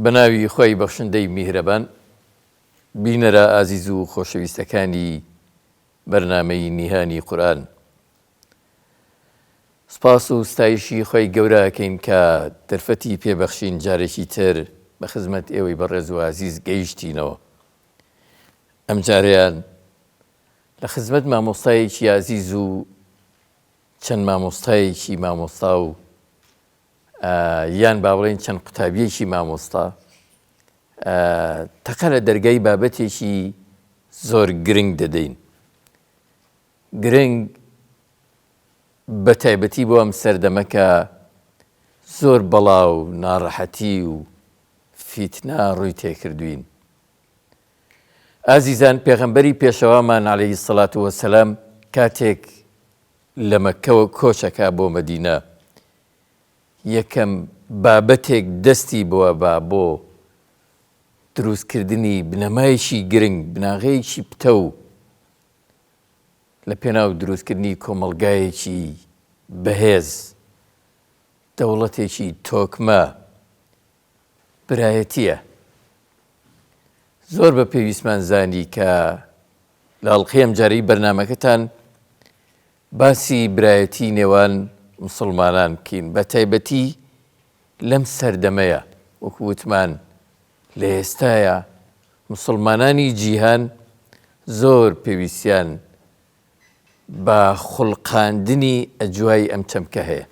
بەناوی خۆی بەخشندەی میهرەبان، بینەرە ئازیز و خۆشەویستەکانی بەرنامەی نیهانی قورئان، سپاس و ستایشی خۆی گەورەکەین کە دەرفەتی پێبەخشین جارێکی تر بە خزمەت ئێوەی بەڕێز و عزیز گەیشتینەوە. ئەم جارەیان لە خزمەت مامۆستایەکی عزیز و چەند مامۆستایەکی مامۆستا و یان با بڵێن چەند قوتابیەکی مامۆستا تەقە لە دەرگای بابەتێکی زۆر گرنگ دەدەین. گرنگ بە تایبەتی بۆ ئەم سەردەمەکە زۆر بەڵاو ناڕەحەتی و فیتنا ڕووی تێکردوین. ئازیزان، پێغەمبەری پێشەوامان عەلەیهی سەڵات وەسەلام کاتێک لە مەککەوە کۆچەکە بۆ مەدینە، یەکەم بابەتێک دەستی بووە بۆ دروستکردنی بنەمایەکی گرنگ، بناغەیەکی پتە و لە پێناو دروستکردنی کۆمەڵگایەکی بەهێز، دەوڵەتێکی تۆکمە، برایەتیە. زۆر بە پێویستمان زانی کە لە ئەڵقەی ئەم جارەی بەرنامەکەتان باسی برایەتی نێوان مسلمانان بکەین، بە تایبەتی لەم سەردەمەیە. وەکو وتمان لە ئێستایە مسلمانانی جیهان زۆر پێویستیان بە خوڵقاندنی ئەجوای ئەم چەمکە هەیە.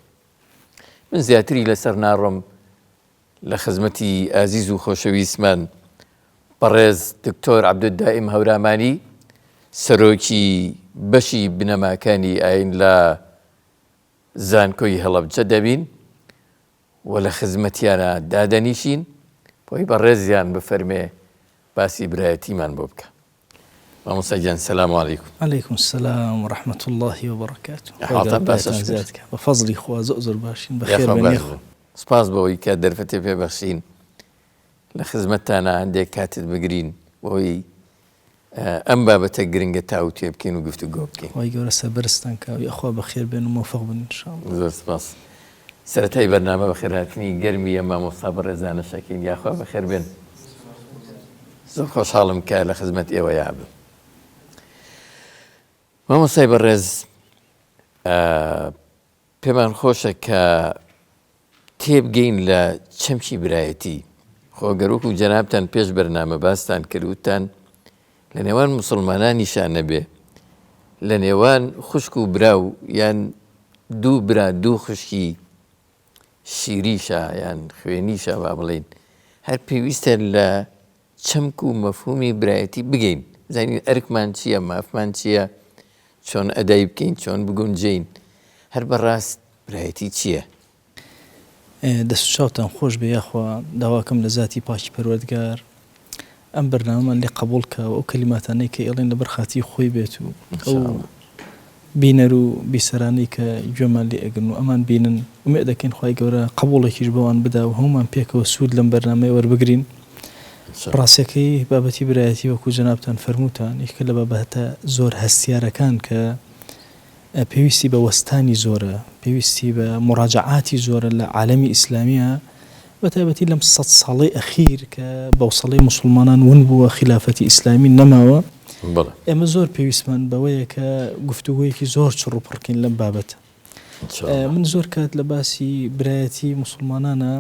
من زیاتری لەسەر ناڕۆم، لە خزمەتی ئازیز و خۆشەویستمان بەڕێز دکتۆر عەبدولدائیم هەورامانی، سەرۆکی بەشی بنەماکانی ئاین لە زانکۆی هەڵەبجە دەبین و لە خزمەتیانە دادەنیشین، بۆی بەڕێزیان بفەرمێ باسی برایەتیمان بۆ بکە. مامۆستا گیان، سەلام عەلەیکوم. عەلەیکوم سەلام و ڕەحمەت الله و بەڕەکاتوه. ئەحواتان باشە؟ بە فەزڵی خوا زۆر باشین، بەخێر بێنێ. سپاس بەوەی کە دەرفەتێ پێبەخشین، لە خزمەتتانە هەندێک کاتت بگرین بۆی ئەم بابەتە گرنگە تاو تێ بکەین و گفتوگۆ بکەین. خی گەورە سەربەرزتان کاوی، ئەخوا بەخێر بێن و مۆفەق بن ئینشاءڵڵا. زۆر سپاس. سەرەتای بەرنامە بەخێرهاتنی گەرمی ئەم مامۆستا بەڕێزانە شەکەین، یاخوا بەخێر بێن. زۆر خۆشحاڵم کە لە خزمەت ئێوە یابم. مامۆستای بەڕێز، پێمان خۆشە کە تێبگەین لە چەمکی برایەتی. خۆگەروک و جەنابتان پێش بەرنامە باستان کردوتان لە نێوان مسلمانانیشان نەبێ، لە نێوان خوشک و براو یان دوو برا دوو خوشکی شیریشە یان خوێنیشە با بڵێن، هەر پێویستە لە چەمک و مەفهومی برایەتی بگەین، زانین ئەرکمان چییە، مافمان چییە، چۆن ئەدای بکەین، چۆن بگونجین. هەر بەڕاست برایەتی چییە؟ دەست و چاوتان خۆش بێ، یاخوا داواکەم لە ذاتی پاکی پەروەردگار ئەم بەرنامەمان لێ قبوڵ کە ئەو کەلیماتانەی کە ئێڵێن لەبەر خاتی خۆی بێت و ئەو بینەر و بیسەرانەی کە گوێمان لێ ئەگرن و ئەمان بینن، ومێ دەکەین خی گەورە قبوڵێکیش بەوان بدا و هەمومان پێکەوە سوود لەم بەرنامەیە وەربگرین. ڕاستیەکەی بابەتی برایەتی وەکو جەنابتان فەرمووتان، یەکە لە بابەتە زۆر هەستیارەکان کە پێویستی بە وەستانی زۆرە، پێویستی بە مراجعاتی زۆرە لە عالەمی ئیسلامیە، بە تایبەتی لەم 100 ساڵەی ئەخیر کە بەوسەڵەی مسلمانان ون بووە، خلافەتی ئیسلامی نەماوە. ئێمە زۆر پێویستمان بەوەیە کە گفتوگویەکی زۆر چڕوپڕکەین لەم بابەتە. من زۆر کات لە باسی برایەتی مسلمانانە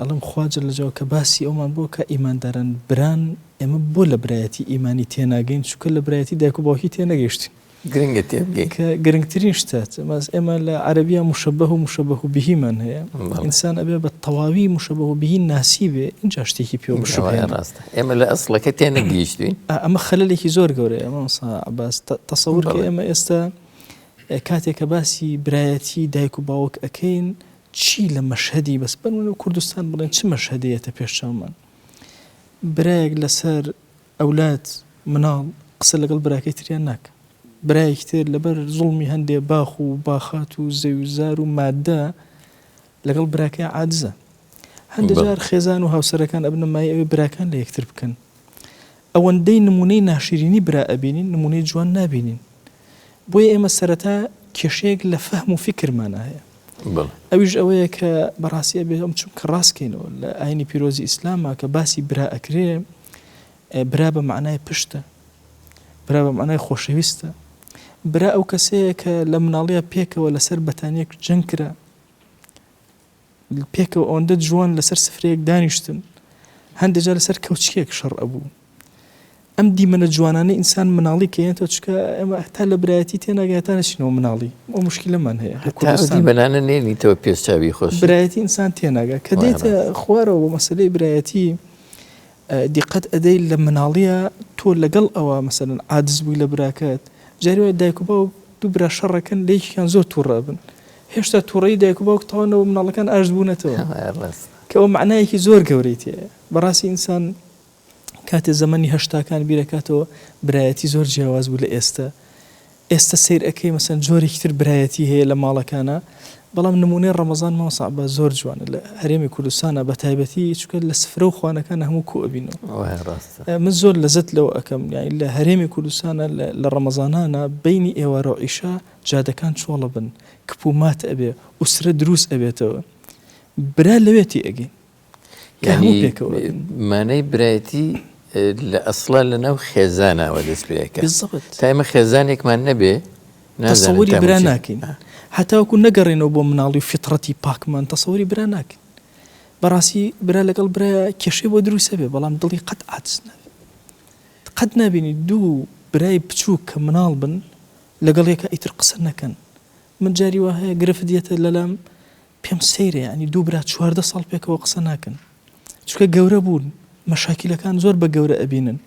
ئەڵم خواجە لەجاوە کە باسی ئەومان بۆ کە ئیمانداران بران، ئێمە بۆ لە برایەتی ئیمانی تێناگەین، چونکە لە برایەتی دایک و باوکی تێنەگەیشتین. گرنگە تێبگەین کە گرنگترین شتات ئێمە لە عەرەبیە مشەبەه و مشەبەه بهیمان هەیە ئینسان ئەبێ بە تەواوی مشەبەه بهی ناسی بێ اینجا شتێکی پێ شوایە ڕاستە ئێمە لە ئەسڵەکە تێنەگەیشتوین ئەمە خەلەلێکی زۆر گەورەیە ئەمە عەباس تەسەوور کە ئێمە ئێستا کاتێک کە باسی برایەتی دایک و باوک ئەکەین چی لە مەشهەدی بەس بەنمونە کوردستان بڵێن چ مەشهەدەیەتە پێشچاومان برایەک لەسەر ئەولاد مناڵ قسە لەگەڵ براکەی تریان ناکە برایەکی تر لەبەر زوڵمی هەندێ باخ و باخات و زەویزار و مادە لەگەڵ براکەی عاجزە هەندێک جار خێزان و هاوسەرەکان ئەبنە مای ئەوێ براکان لە یەکتر بکەن ئەوەندەی نمونەی ناشرینی برا ئەبینین نمونەی جوان نابینین بۆیە ئێمە سەرەتا کێشەیەک لە فەهم و فکرمانە هەیە ئەویش ئەوەیە کە بەڕاستی ئەبێ ئەم چونکە ڕاستکەینەوە لە ئاینی پیرۆزی ئیسلامە کە باسی برا ئەکرێ برا بە معنای پشتە برا بە معنای خۆشەویستە برا ئەو کەسەیە کە لە مناڵەیە پێکەوە لەسەر بەتانیەک جەنگ کرا پێکەوە ئەوەندە جوان لەسەر سفرەیەک دانیشتن هەندێک جار لەسەر کەوچکێک شەڕ ئەبوو ئەم دیمەنە جوانانەی ئینسان مناڵی کەیەنەوە چکە ئێمە هەتا لە برایەتی تێناگات تا نەچینەوە مناڵی ئەو مشکلەمان هەیە دیمەنانە نێنیتەوە پێشچاوی خۆش برایەتی ئینسان تێناگات کە دێتە خوارەوە بۆ مەسەلەی برایەتی دیقەت ئەدەی لە مناڵیە تۆ لەگەڵ ئەوە مەسەلەن عاجز بووی لە براکەت جاری وایە دایک و باوک دوو برا شەڕەکەن لە یەکیان زۆر تووڕابن هێشتا تووڕەیی دایک و باوک تەواوەوە مناڵەکان ئاشت بوونەتەوە کە ئەوە معنایەکی زۆر گەورەی تێیە بەڕاستی ئینسان کاتێ زەمەنی هەشتاکان بیرەکاتەوە برایەتی زۆر جیاواز بوو لە ئێستا سیر ئەەکەی مەسەن جۆرێکی تر برایەتی هەیە لە ماڵەکانە بەڵام نمونەی ڕەمەزان ماوەسا بە زۆر جوانە لە هەرێمی کوردستانە بە تایبەتی چکە لە سفرە و خوانەکان هەموو کۆ ئەبینەوە من زۆر لەزت لەوە ئەەکەم یعنی لە هەرێمی کوردستانە لە ڕەمەزانانە بینی ئێوارە و عیشا جادەکان چۆڵە بن کپومات ئەبێ وسرە دروست ئەبێتەوە برا لەوێتی ئەگەین یعنی مانەی برایەتی لە ئەسڵا لەناو خێزانەوە دەست پێەکە تا ئێمە خێزانێکمان نەبێ تەسەووری برا ناکەین هەتاوەکو نەگەڕێنەوە بۆ مناڵی و فیتڕەتی پاکمان تەسەووری برا ناکەین بەڕاستی برا لەگەڵ برا کێشەی بۆ دروستە بێ بەڵام دڵی قەت عاجز نابێ قەت نابینی دوو برای بچووک کە مناڵ بن لەگەڵ یەکە ئیتر قسە نەکەن من جاری وا هەیە گرفت دێتە لەلام پێم سەیرە ینی دوو برا 14 ساڵ پێکەوە قسە ناکەن چونکە گەورە بوون مەشاکیلەکان زۆر بە گەورە ئەبینن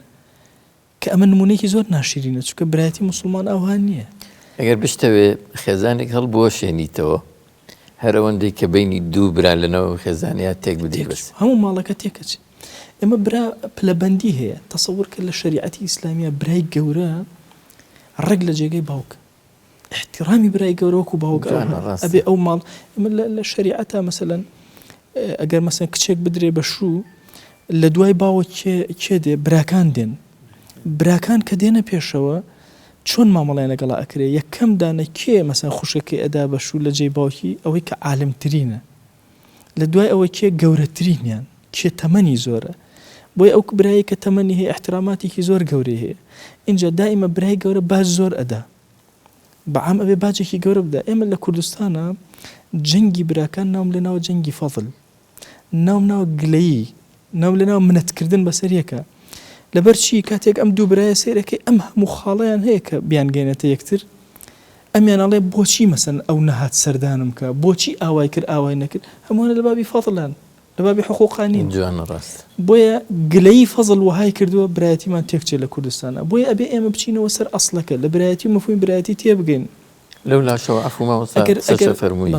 کە ئەمە نمونەیەکی زۆر ناشرینە چونکە برایەتی موسڵمان ئەوان نییە ئەگەر بشتەوێ خێزانێک هەڵ بۆ شێنیتەوە هەر ئەوەندەی کە بینی دوو برا لەنەوە خێزانیا تێک بدێ بەس هەموو ماڵەکە تێکەچ ئێمە برا پلەبەندی هەیە تەسەوور کە لە شریعەتی ئیسلامیە برای گەورە ڕێک لە جێگەی باوکە احترامی برای گەورە وەکو باوک ئەبێ ئەو ماڵ ئێمە لە شریعەتە مەسەلەن ئەگەر مەسەن کچێک بدرێ بە شوو لە دوای باوە کێ دێ براکان دێن براکان کە دێنە پێشەوە چۆن مامەڵای لەگەڵا ئەکرێ یەکەم دانە کێ مەسەن خوشەکەی ئەدا بە شوو لە جێی باوکی ئەوەی کە عالمترینە لە دوای ئەوە کێ گەورەترینیان کێ تەمەنی زۆرە بۆی ئەو برایی کە تەمەنی هەیە احتراماتێکی زۆر گەورەی هەیە اینجا دائیمە برای گەورە باش زۆر ئەدا بەعام ئەبێ باجێکی گەورە بدە ئێمە لە کوردستانە جەنگی براکان ناوم لەناوە جەنگی فەضل ناوم ناوە گلەیی ناو لەناو منەتکردن بەسەریەکە لەبەر چی کاتێک ئەم دوو برایە سیرەکەی ئەم هەموو خاڵەیان هەیە کە بیانگەێنێتە یەکتر ئەمیانەڵێ بۆچی مەسەن ئەو نەهات سەردانم کە بۆچی ئاوای کرد ئاوای نەکرد هەمووانە لە بابی فەضلان لە بابی حقوقانین جوانە ڕاست بۆیە گلەیی فەضل وهای کردووە برایەتیمان تێکچێت لە کوردستانە بۆیە ئەبێ ئێمە بچینەوە سەر ئەسڵەکە لە برایەتی مەفهومی برایەتی تێبگەین لەو لاشەوە عەفو مامۆستا فەرمووی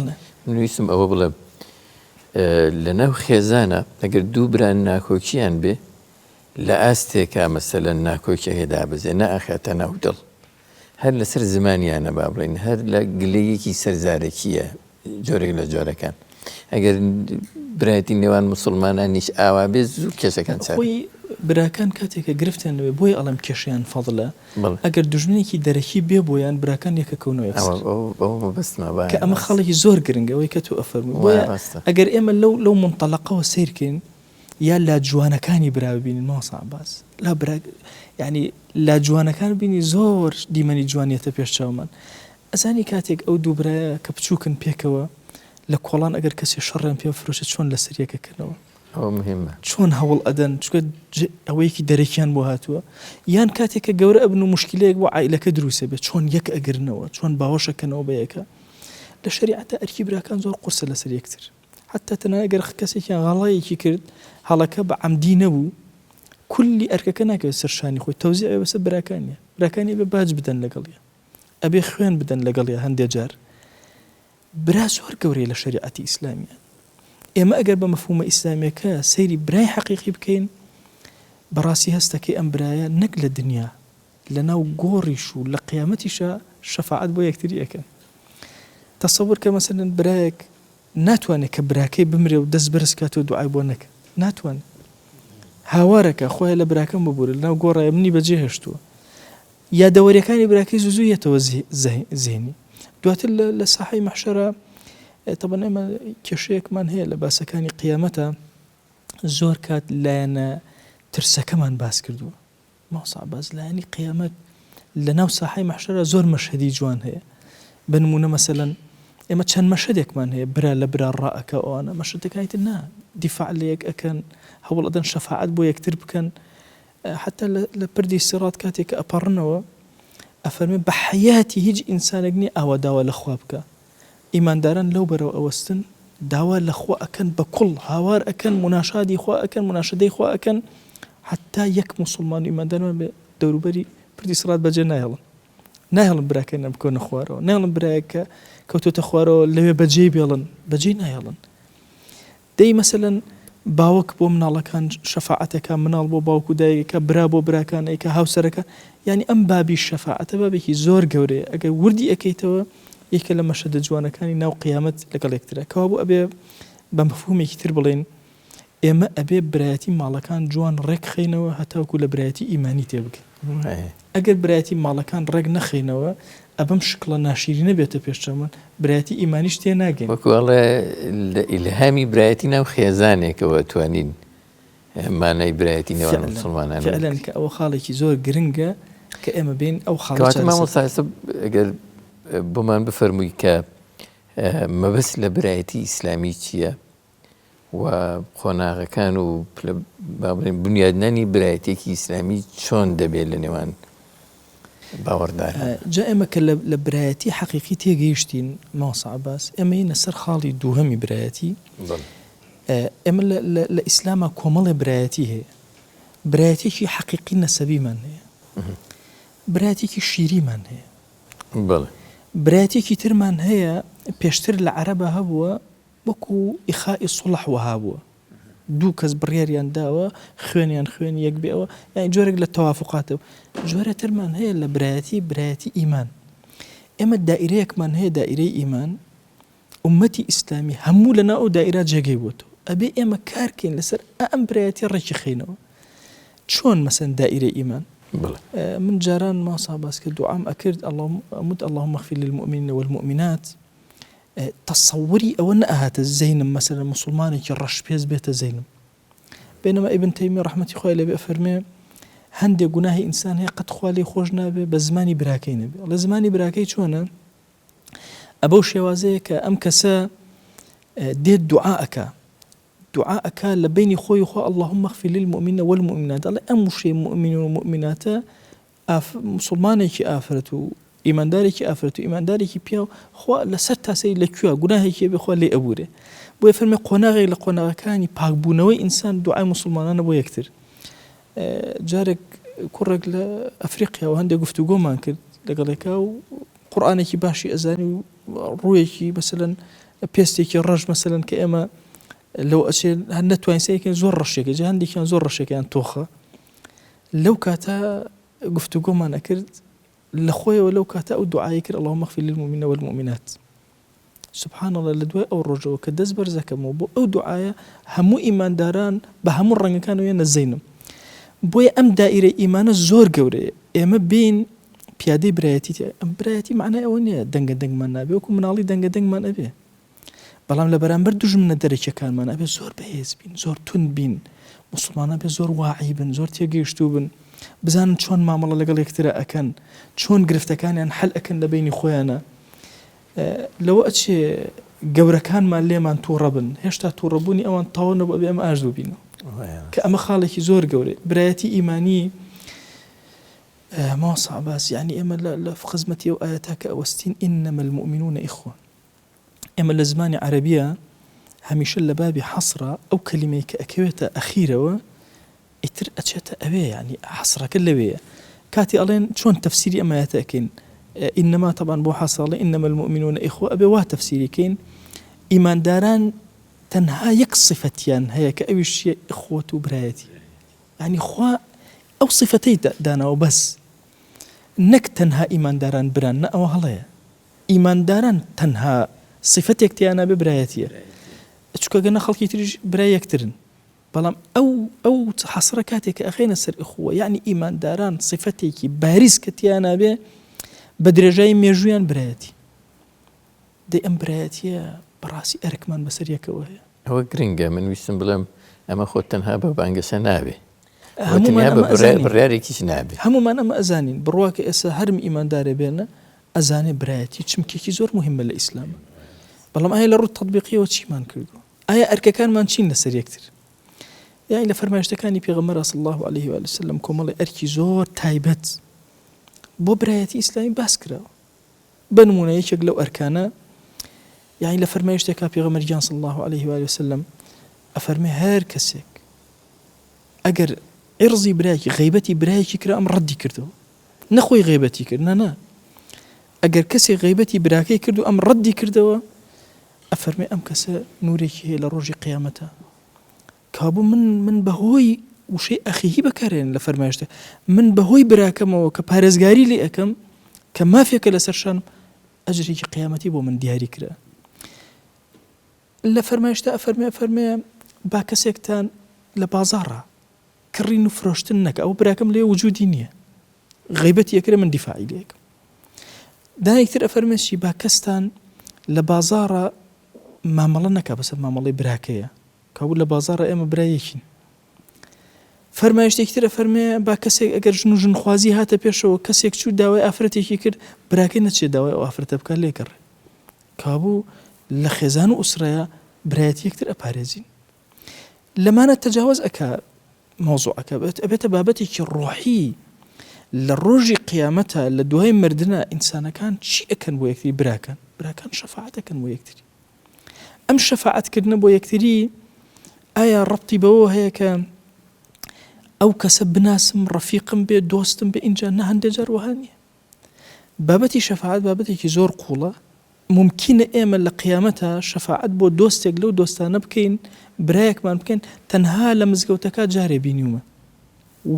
نوویستم ئەوە بڵێ لەناو خێزانە ئەگەر دوو بران ناکۆکییان بێ لە ئاستێکا مەسەلەن ناکۆکیەکە دابەزێ نەئەخاتە ناو دڵ هەر لەسەر زمانیانە با بڵێن هەر لە گلەیەکی سەرزارێکیە جۆرێک لە جۆرەکان ئەگەر برایەتی نێوان موسڵمانانیش ئاوا بێ زوو کێشەکان خۆی براکان کاتێکە گرفتیان لەوێ بۆی ئەڵم کێشیان فەضلە ئەگەر دوژمنێکی دەرەکی بێ بۆیان براکان یەکەکەونەوە کە ئەمە خەڵکی زۆر گرنگەوەی کە تو ئەفەرمووی ئەگەر ئێمە لەو منتەڵەقەوە سیرکەین یا لا جوانەکانی برا ببینین ماوەسا عەباس لا برا ینی لا جوانەکان بینی زۆر دیمەنی جوانیەتە پێش چاومان ئەزانی کاتێک ئەو دوو برایە کە بچووکن پێکەوە لە کۆڵان ئەگەر کەسی شەڕیان پێ فرۆشە چۆن لە سەریەکەکردنەوە ئەوە مهمە چۆن هەوڵ ئەدەن چکە ئەوەیەکی دەرەکیان بۆ هاتووە یان کاتێککە گەورە ئەبن و مشکلەیەک بۆ عائیلەکە دروستە بێت چۆن یەک ئەگرنەوە چۆن باوەشەکەنەوە بە یەکە لە شریعەتە ئەرکی براکان زۆر قورسە لەسەر یەکتر حتا تەنها ئەگەر کەسێکیان غەڵایەکی کرد هەڵەکە بە عەمدی نەبوو کولی ئەرکەکە ناکەوێت سەرشانی خۆی تەوزیع بەسەر براکانی بێ باج بدەن لەگەڵیە ئەبێ خوێن بدەن لەگەڵیە هەندێک جار برا زۆر گەورەیە لە شریعەتی ئیسلامیە ئێمە ئەگەر بە مەفهومە ئیسلامیەکە سەیری برای حەقیقی بکەین بەڕاستی هەستەکەی ئەم برایە نەک لە دنیا لە ناو گۆڕیش و لە قیامەتیشە شەفاعەت بۆ یەکتری ئەکەن تەسەوور کە مەسەلەن برایەک ناتوانێت کە براکەی بمرێ و دەست بەرز کات و دوعای بۆ نەکە ناتوانێت هاوارەکە خۆی لە براکەم ببوورە لەناو گۆڕای منی بەجێ هێشتووە یادەوەریەکانی براکەی زوزویەتەوە زێنی دواتر لە ساحەی مەحشەرە طبعا ئێمە کێشەیەکمان هەیە لە باسەکانی قیامەتە زۆر کات لایەنە ترسەکەمان باس کردووە ماوسا باز لایەنی قیامەت لە ناو ساحەی مەحشەرە زۆر مەشهەدی جوان هەیە بنمونە مەسەلەن ئێمە چەند مەشهدێکمان هەیە برا لە برا ڕائەکە ئەوانە مەشهدەکانی تر نا دیفاع لە یەک ئەکەن هەوڵ ئەدەن شەفاعەت بۆ یەکتر بکەن حتا لە پردی سیڕات کاتێک کە ئەپەڕنەوە ئەفەرمێ بە حەیاتی هیچ ئینسانێک نییە ئاوا داوا لە خوا بکە ئیمانداران لەو بەرەو ئەوەستن داوا لە خوا ئەکەن بە کوڵ هاوار ئەکەن مناشادی خوا ئەکەن مناشدەی خوا ئەکەن حتا یەک موسڵمان و ئیماندارمان بێ دەوروبەری پردی سیڕات بەجێ نایهڵن براکەن بکۆنە خوارەوە نایهڵن برایەکە کەوتۆتە خوارەوە لەوێ بەجێ بێڵن بەجێ نایهڵن دەی مەسەلەن باوەک بۆ مناڵەکان شەفاعەتەکە مناڵ بۆ باوک و دایکەکە برا بۆ براکانەکە هاوسەرەکە یعنی ئەم بابی شەفاعەتە بابێکی زۆر گەورەیە ئەگەر وردی ئەەکەیتەوە یەکە لە مەشهدە جوانەکانی ناو قیامەت لەگەڵ یەکترە کەوا بوو ئەبێ بە مەفهومێکی تر بڵێن ئێمە ئەبێ برایەتی ماڵەکان جوان ڕێک خەینەوە هەتاوکو لە برایەتی ئیمانی تێبکەین ئەگەر برایەتی ماڵەکان ڕێک نەخەینەوە ئەبەم شکڵە ناشیری نەبێتە پێشچەمن برایەتی ئیمانیش تێ ناگەین وەکوڵێ لە ئیلهامی برایەتی ناو خێزانێکەوە توانین مانای برایەتی نێوان مسڵمانان فعلاً کە ئەوە خاڵێکی زۆر گرنگە کە ئێمە بین ئەو خاڵە مامۆستا ئەگەر بۆمان بفەرمووی کە مەبەست لە برایەتی ئیسلامی چییە و خۆناغەکان و بنیادنانی برایەتێکی ئیسلامی چۆن دەبێت لە نێوان باوەڕدار جا ئێمە کە لە برایەتی حەقیقی تێگەیشتین ماوەسا عەباس ئێمە هینە سەر خاڵی دووهەمی برایەتی ئێمە لە ئیسلامە کۆمەڵێ برایەتی هەیە برایەتێکی حەقیقی نەسەبیمان هەیە برایەتێکی شیریمان هەیە برایەتێکی ترمان هەیە پێشتر لە عەرەبە هەبووە وەکو ئیخائی سوڵح وهابووە دوو کەس بڕیاریان داوە خوێنیان خوێن یەک بێەوە یعنی جۆرێک لە تەوافقاتەوە جۆرە ترمان هەیە لە برایەتی ئیمان ئێمە دائیرەیەکمان هەیە دائیرەی ئیمان ئومەتی ئیسلامی هەموو لەناو ئەو دائیرە جێگەی بووتەوە ئەبێ ئێمە کارکەین لەسەر ئەم برایەتی ڕێکی خەینەوە چۆن مەسەن دائیرەی ئیمان من جاران ماوەسا باس کرد دوعام ئەکرد اللهم اغفر للمؤمنین والمؤمنات تصوری ئەوە نەهاتە زەینم مەسەلەن مسلمانێکی ڕەشپێز بێتە زەینم بینەما ئیبن تەیمیە ڕەحمەتی خۆی لێبێ ئەفەرمێ هەندێک گوناهی ئینسان هەیە قەت خوا لێی خۆش نابێ بە زمانی براکەی نەبێ لە زمانی براکەی چۆنە ئەبەو شێوازەیە کە ئەم کەسە دێت دوعاءەکە لە بینی خۆی خوا اللهم اغفر للمؤمنین والمؤمنات ئەڵێ ئەم وشەی مؤمنین و مؤمناتە مسلمانێکی ئافرەت و ئیماندارێکی ئافرەت و ئیماندارێکی پیاو خوا لەسەر تاسەی لەکوێ گوناهێکی بێ خوا لێ ئەبورێ بۆ فەرمێ قۆناغێک لە قۆناغەکانی پاکبوونەوەی ئینسان دوعای مسلمانانە بۆ یەکتر جارێک کوڕێک لە ئەفریقیا و هەندێک گفتوگۆمان کرد لەگەڵێکا و قورئانێکی باشی ئەزانی و ڕوویەکی مەسەلەن پێستێکی ڕەش مەسەلەن کە ئێمە لەو ئەچێ هەر نەتوانین سەیەکەین زۆر ڕەشێکە جا هەندێکیان زۆر ڕەشێکیان تۆخە لەو کاتە گفتوگۆمان ئەکرد لە خۆیەوە لەو کاتە ئەو دوعای کرد اللهم اغفر للمؤمنین والمؤمنات سبحان الله لە دوای ئەو ڕۆژەوە کە دەست بەرزەکەمەوە بۆ ئەو دوعایە هەموو ئیمانداران بە هەموو ڕەنگەکانەوە نەزەینم بۆیە ئەم دائیرە ئیمانە زۆر گەورەیە ئێمە بین پیادەی برایەتی ئەم برایەتی معنای ئەوە نییە دەنگە دەنگمان نابێ وەکو مناڵی دەنگە دەنگمان ئەبێ بەڵام لە بەرامبەر دوژمنە دەرەکیەکانمان ئەبێ زۆر بەهێز بین زۆر تون بین مسلمانە بێ زۆر واعی بن زۆر تێگەیشتوو بن بزانن چۆن مامەڵە لەگەڵ یەکترە ئەکەن چۆن گرفتەکانیان حەل ئەکەن لە بینی خۆیانە لەوە ئەچێ گەورەکانمان لێمان تووڕە بن هێشتا تووڕەبوونی ئەوان تەواو نەبووە بێ ئەمە ئاژ ببینەوە کە ئەمە خاڵێکی زۆر گەورەی برایەتی ئیمانی ماوە سەعباس یعنی ئێمە لە خزمەتی ئەو ئاەتا کە ئەوەستین ئینەمە المؤمنون ئیخوە ئێمە لە زمانی عەرەبیە هەمیشە لە بابی حەسرە ئەو کەلیمەی کە ئەکەوێتە ئەخیرەوە ئیتر ئەچێتە ئەوێ ینی حەسرەکە لەوەیە کاتی ئەڵێن چۆن تەفسیری ئەم ئاەتە ئەکەین ئینەما طبعا بۆ حەساڵێ ئینەمە المؤمنون ئیخوە ئەبێ وا تەفسیریکەین ئیمانداران تەنها یەک صفەتیان هەیە کە ئەویش ئیخوەت و برایەتی ینی خوا ئەو صفەتەی داناوە بەس نەک تەنها ئیمانداران بران نە ئەوە هەڵەیە ئیمانداران تەنها صفەتێک تیانە بێ برایەتیە چکە گەنە خەڵکی تریش برای یەکترن بەڵام ئەو حەسرە کاتێک کە ئەخێنە سەر ئیخوە یعنی ئیمانداران صفەتێکی باریز کە تیانە بێ بە درێژای مێژویان برایەتی دەی ئەم برایەتیە بەڕاستی ئەرکمان بەسەر یەکەوە هەیە ئەوە گرنگە من ویستم بڵێم ئەمە خۆت تەنها بە بانگەسە نابێ بڕیارێکیش نابێ هەمومان ئەمە ئەزانین بڕوا کە ئێستا هەرم ئیماندارە بێنە ئەزانێ برایەتی چمکێکی زۆر مهمە لە ئیسلامە بەڵام ئایا لە ڕوو تەطبیقیەوە چیمان کردو ئایا ئەرکەکانمان چین لەسەر یەکتر یعنی لە فەرمایشتەکانی پێغەمبەر صلی الله عليه و سلم کۆمەڵی ئەرکی زۆر تایبەت بۆ برایەتی ئیسلامی باس کراوە بنمونە یەکێک لەو ئەرکانە یعنی لە فەرمایشتێکا پێغەمبەر گیان صلی الله عليه و سلم ئەفەرمێ هەر کەسێک ئەگەر عرضی برایەکی غیبەتی برایەکی کرا ئەم ڕەدی کردەوە نەخۆی غیبەتی کرد نە ئەگەر کەسێک غیبەتی براکەی کرد و ئەم ڕەدی کردەوە ئەفەرمێ ئەم کەسە نورێکی هەیە لە ڕۆژی قیامەتە کابوو من بەهۆی وشەی ئەخیهی بەکارێن لە فەرمایشتە من بەهۆی براکەمەوە کە پارێزگاری لێ ئەەکەم کە مافێکە لەسەر شانم ئەجرێکی قیامەتی بۆ من دیاری کرا لە فەرمایشتە ئەفەرمێ با کەسێکتان لە بازاڕە کڕین و فرۆشتن نەکە ئەو براکەم لێ وجودی نییە غیبەتی یەکرە من دیفاعی لێ ئەەکەم دایکتر ئەفەرمێشی با کەستان لە بازاڕە مامەڵە نەکە بەسەر مامەڵی براکەیە کابوو لە بازاڕە ئێمە برایەکین فەرمایشتێکترە فەرمێ با کەسێک ئەگەر ژن و ژنخوازی هاتە پێشەوە کەسێک چوو داوای ئافرەتێکی کرد براکەی نەچێت داوای ئەو ئافرەتە بکات لێکڕێ کابوو لە خێزان و ئوسرەیە برایەتی یەکتر ئەپارێزین لەمانە تەجاوز ئەکا مۆزوعەکە ئەبێتە بابەتێکی ڕۆحی لە ڕۆژی قیامەتە لە دوای مردنە ئینسانەکان چی ئەکەن بۆ یەکتری براکان شەفاعەت ئەکەن بۆ یەکتری ئەم شەفاعەتکردنە بۆ یەکتری ئایا ڕەبتی بەوە هەیە کە ئەو کەسە بناسم ڕەفیقم بێ دۆستم بێ ئینجا نە هەندێک جار وەها نییە بابەتی شەفاعەت بابەتێکی زۆر قوڵە ممکنە ئێمە لە قیامەتە شەفاعەت بۆ دۆستێک لەو دۆستانە بکەین برایەکمان بکەین تەنها لە مزگەوتەکە جارێ بینیومە